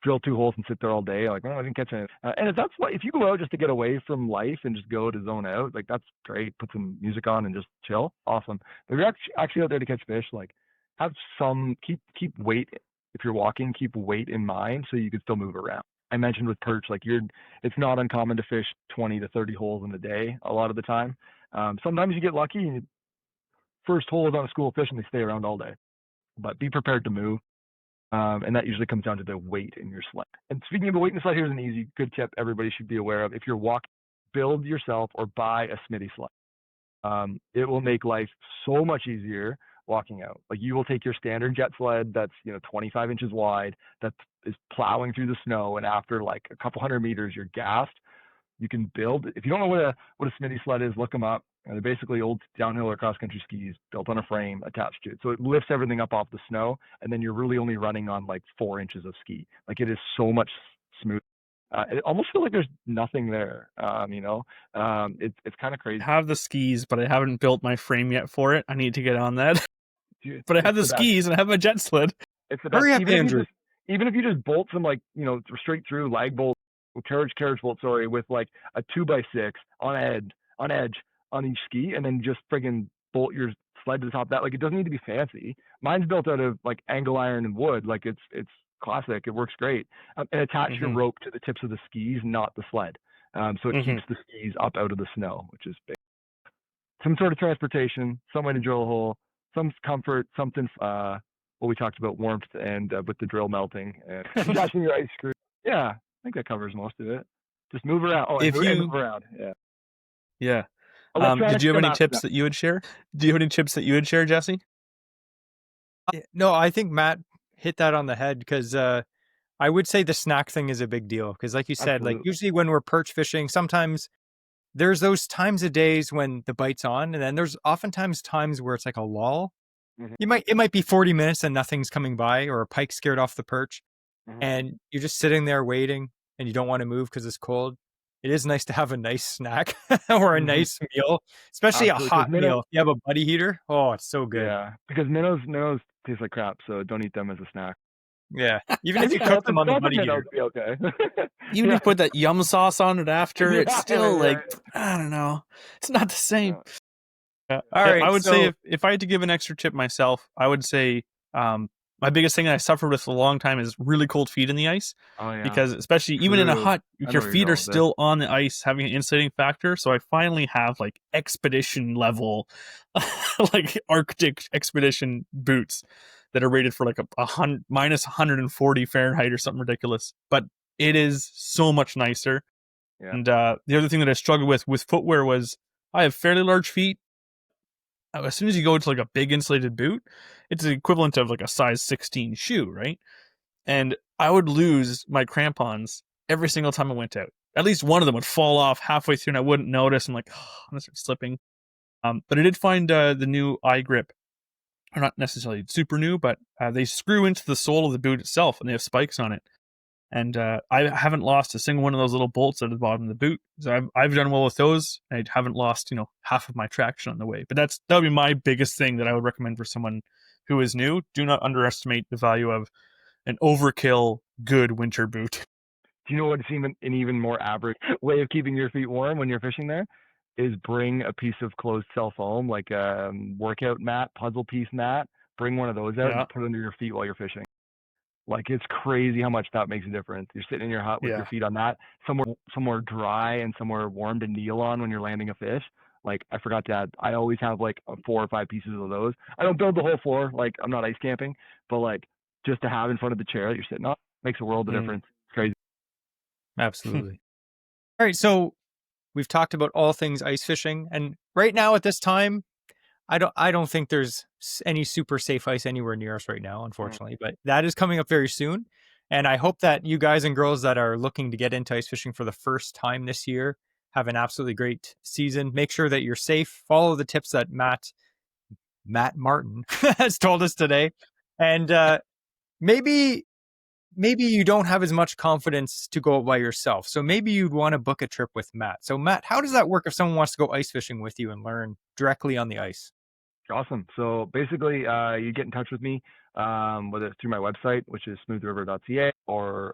drill 2 holes and sit there all day. Like, oh, I didn't catch anything. And if that's what, if you go out just to get away from life and just go to zone out, like that's great. Put some music on and just chill. Awesome. But if you're actually out there to catch fish, like have some, keep weight. If you're walking, keep weight in mind so you can still move around. I mentioned with perch, like it's not uncommon to fish 20 to 30 holes in a day a lot of the time. Sometimes you get lucky and first hole is on a school of fish and they stay around all day. But be prepared to move. And that usually comes down to the weight in your sled. And speaking of the weight in the sled, here's an easy, good tip everybody should be aware of. If you're walking, build yourself or buy a Smitty sled. It will make life so much easier walking out. Like you will take your standard jet sled that's 25 inches wide, that is plowing through the snow, and after like a couple hundred meters, you're gassed. You can build. If you don't know what a Smitty sled is, look them up. They're basically old downhill or cross country skis built on a frame attached to it. So it lifts everything up off the snow, and then you're really only running on like 4 inches of ski. Like it is so much smooth. It almost feels like there's nothing there. It's kind of crazy. I have the skis, but I haven't built my frame yet for it. I need to get on that. Dude, but I have the skis and I have my jet sled. It's the best. Hurry up, Andrew. Even if you just bolt some straight through lag bolt, carriage bolt, with like a 2x6 on edge on each ski, and then just friggin' bolt your sled to the top of that. Like it doesn't need to be fancy. Mine's built out of like angle iron and wood. Like it's classic. It works great. And attach your rope to the tips of the skis, not the sled. So it keeps the skis up out of the snow, which is big. Some sort of transportation, some way to drill a hole, some comfort, something. What we talked about, warmth, and with the drill melting and attaching your ice screw. Yeah, I think that covers most of it. Just move around. Oh, move around. Yeah. Yeah. Did you have any tips that you would share? Do you have any tips that you would share, Jesse? No, I think Matt hit that on the head because I would say the snack thing is a big deal because, like you said, like usually when we're perch fishing, sometimes there's those times of days when the bite's on, and then there's oftentimes times where it's like a lull. It might be 40 minutes and nothing's coming by, or a pike scared off the perch, and you're just sitting there waiting, and you don't want to move because it's cold. It is nice to have a nice snack or a nice meal, especially a hot meal. If you have a buddy heater, oh, it's so good. Yeah, because minnows taste like crap, so don't eat them as a snack. Yeah, even if you cook them on the buddy heater, be okay. Even if you put that yum sauce on it after, it's still like I don't know, it's not the same. All right, I would say if I had to give an extra tip myself, I would say my biggest thing that I suffered with for a long time is really cold feet in the ice. Oh, yeah. Because especially even in a hut, your feet are still on the ice, having an insulating factor. So I finally have like expedition level, like Arctic expedition boots that are rated for like a minus 140 Fahrenheit or something ridiculous. But it is so much nicer. Yeah. And the other thing that I struggled with footwear was I have fairly large feet. As soon as you go into like a big insulated boot, it's the equivalent of like a size 16 shoe, right? And I would lose my crampons every single time I went out. At least one of them would fall off halfway through and I wouldn't notice. I'm like, oh, I'm going to start slipping. But I did find the new eye grip. Or not necessarily super new, but they screw into the sole of the boot itself and they have spikes on it. And I haven't lost a single one of those little bolts at the bottom of the boot. So I've done well with those. I haven't lost, half of my traction on the way. But that would be my biggest thing that I would recommend for someone who is new. Do not underestimate the value of an overkill good winter boot. Do you know what's an even more average way of keeping your feet warm when you're fishing there? Is bring a piece of closed cell foam, like a workout mat, puzzle piece mat. Bring one of those out and put it under your feet while you're fishing. Like it's crazy how much that makes a difference. You're sitting in your hut with your feet on that, somewhere dry and somewhere warm to kneel on when you're landing a fish. Like I forgot to add, I always have like 4 or 5 pieces of those. I don't build the whole floor, like I'm not ice camping, but like just to have in front of the chair that you're sitting on makes a world of difference. It's crazy. Absolutely. All right, so we've talked about all things ice fishing, and right now at this time, I don't think there's any super safe ice anywhere near us right now, unfortunately, but that is coming up very soon. And I hope that you guys and girls that are looking to get into ice fishing for the first time this year have an absolutely great season. Make sure that you're safe. Follow the tips that Matt Martin has told us today. And maybe maybe you don't have as much confidence to go out by yourself. So maybe you'd want to book a trip with Matt. So Matt, how does that work if someone wants to go ice fishing with you and learn directly on the ice? Awesome. So basically, you get in touch with me, whether it's through my website, which is smoothriver.ca, or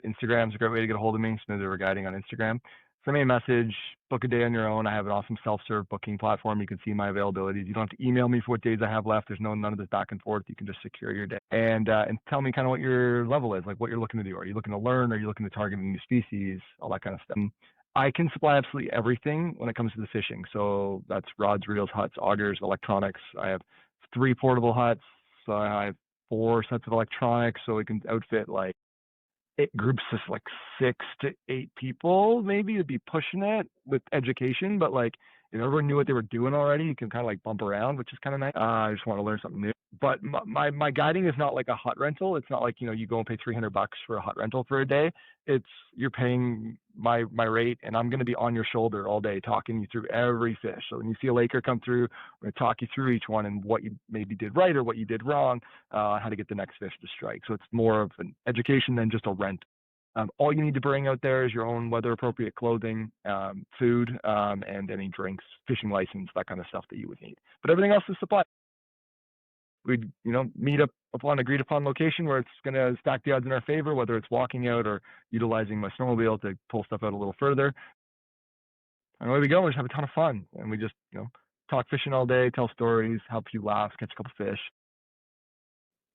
Instagram's a great way to get a hold of me, Smooth River Guiding on Instagram. Send me a message, book a day on your own. I have an awesome self-serve booking platform. You can see my availabilities. You don't have to email me for what days I have left. There's none of this back and forth. You can just secure your day and tell me kind of what your level is, like what you're looking to do. Are you looking to learn? Are you looking to target a new species? All that kind of stuff. I can supply absolutely everything when it comes to the fishing. So that's rods, reels, huts, augers, electronics. I have 3 portable huts. So I have 4 sets of electronics. So we can outfit like it groups of like 6 to 8 people, maybe to be pushing it with education. But like if everyone knew what they were doing already, you can kind of like bump around, which is kind of nice. I just want to learn something new. But my guiding is not like a hut rental. It's not like, you go and pay $300 for a hut rental for a day. It's you're paying my rate, and I'm going to be on your shoulder all day talking you through every fish. So when you see a laker come through, I'm going to talk you through each one and what you maybe did right or what you did wrong, how to get the next fish to strike. So it's more of an education than just a rent. All you need to bring out there is your own weather appropriate clothing, food, and any drinks, fishing license, that kind of stuff that you would need. But everything else is supplied. We'd, meet up upon agreed upon location where it's going to stack the odds in our favor, whether it's walking out or utilizing my snowmobile to pull stuff out a little further. And away we go. We just have a ton of fun. And we just, talk fishing all day, tell stories, have a few laughs, catch a couple fish.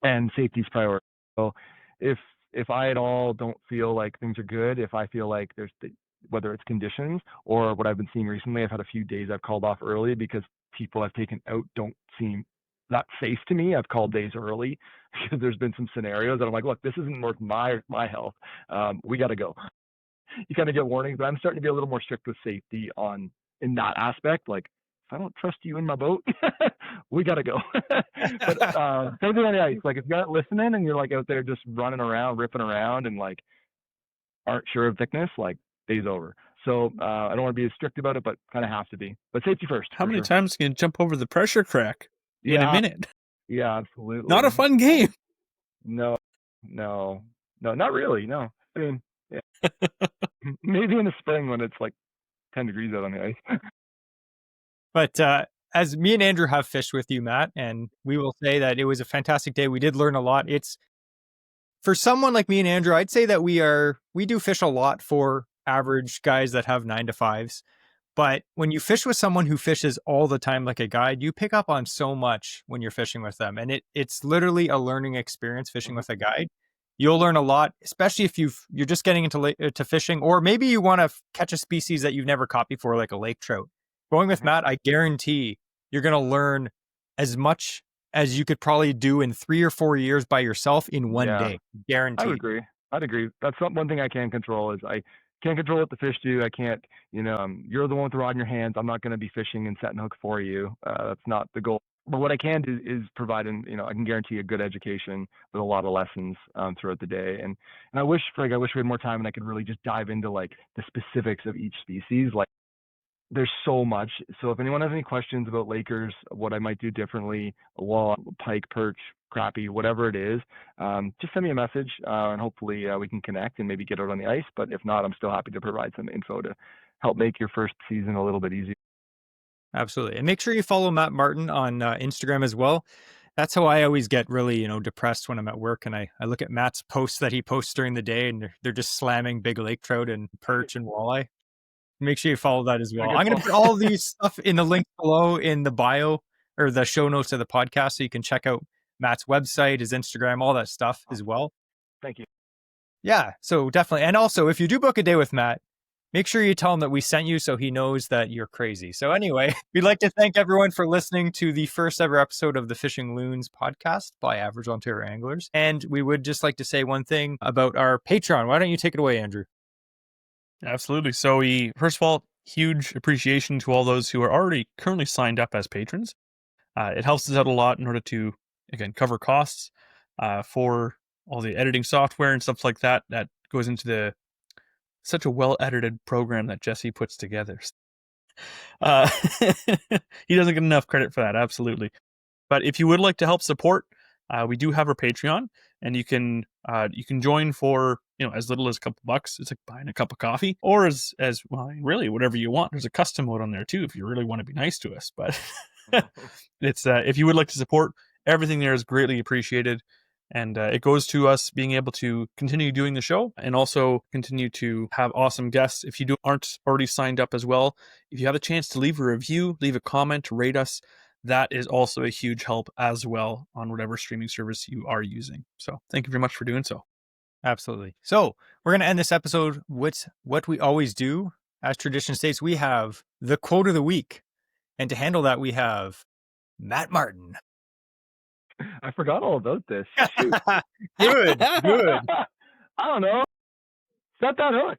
And safety's priority. So if I at all don't feel like things are good, if I feel like whether it's conditions or what I've been seeing recently, I've had a few days I've called off early because people I've taken out don't seem that safe to me. I've called days early because there's been some scenarios that I'm like, look, this isn't worth my health. We got to go. You kind of get warnings, but I'm starting to be a little more strict with safety in that aspect. Like, if I don't trust you in my boat, we got to go. But same thing on the ice. Like, if you're not listening and you're like out there just running around, ripping around, and like aren't sure of thickness, like day's over. So I don't want to be as strict about it, but kind of have to be. But safety first. How many times can you jump over the pressure crack in a minute? Yeah, absolutely. Not a fun game. No, not really. No, I mean, yeah. Maybe in the spring when it's like 10 degrees out on the ice. But as me and Andrew have fished with you, Matt, and we will say that it was a fantastic day. We did learn a lot. It's for someone like me and Andrew, I'd say that we do fish a lot for average guys that have 9 to 5s. But when you fish with someone who fishes all the time like a guide, you pick up on so much when you're fishing with them. And it's literally a learning experience fishing with a guide. You'll learn a lot, especially if you're just getting into fishing, or maybe you want to catch a species that you've never caught before, like a lake trout. Going with Matt, I guarantee you're going to learn as much as you could probably do in 3 or 4 years by yourself in one day. Guaranteed. I'd agree. That's one thing I can control is I can't control what the fish do. I can't, you're the one with the rod in your hands. I'm not going to be fishing and setting hook for you. That's not the goal. But what I can do is provide, I can guarantee a good education with a lot of lessons throughout the day. And I wish we had more time and I could really just dive into like the specifics of each species. Like there's so much. So if anyone has any questions about Lakers, what I might do differently, walleye, pike, perch, crappie, whatever it is, just send me a message and hopefully we can connect and maybe get out on the ice. But if not, I'm still happy to provide some info to help make your first season a little bit easier. Absolutely. And make sure you follow Matt Martin on Instagram as well. That's how I always get really, depressed when I'm at work and I look at Matt's posts that he posts during the day and they're just slamming big lake trout and perch and walleye. Make sure you follow that as well. I'm going to put all these stuff in the link below in the bio or the show notes of the podcast so you can check out Matt's website, his Instagram, all that stuff as well. Thank you. Yeah, so definitely. And also, if you do book a day with Matt, make sure you tell him that we sent you so he knows that you're crazy. So anyway, we'd like to thank everyone for listening to the first ever episode of the Fishing Loons podcast by Average Ontario Anglers. And we would just like to say one thing about our Patreon. Why don't you take it away, Andrew? Absolutely. So first of all, huge appreciation to all those who are already currently signed up as patrons. It helps us out a lot in order to, again, cover costs for all the editing software and stuff like that goes into such a well-edited program that Jesse puts together. He doesn't get enough credit for that, absolutely. But if you would like to help support we do have our Patreon, and you can join for as little as a couple bucks. It's like buying a cup of coffee, or as well, really whatever you want. There's a custom mode on there too if you really want to be nice to us. But it's if you would like to support, everything there is greatly appreciated. And it goes to us being able to continue doing the show and also continue to have awesome guests. If you aren't already signed up as well, if you have a chance to leave a review, leave a comment, rate us, that is also a huge help as well on whatever streaming service you are using. So thank you very much for doing so. Absolutely. So we're going to end this episode with what we always do. As tradition states, we have the quote of the week. And to handle that, we have Matt Martin. I forgot all about this. Shoot. Good. I don't know. Set that hook.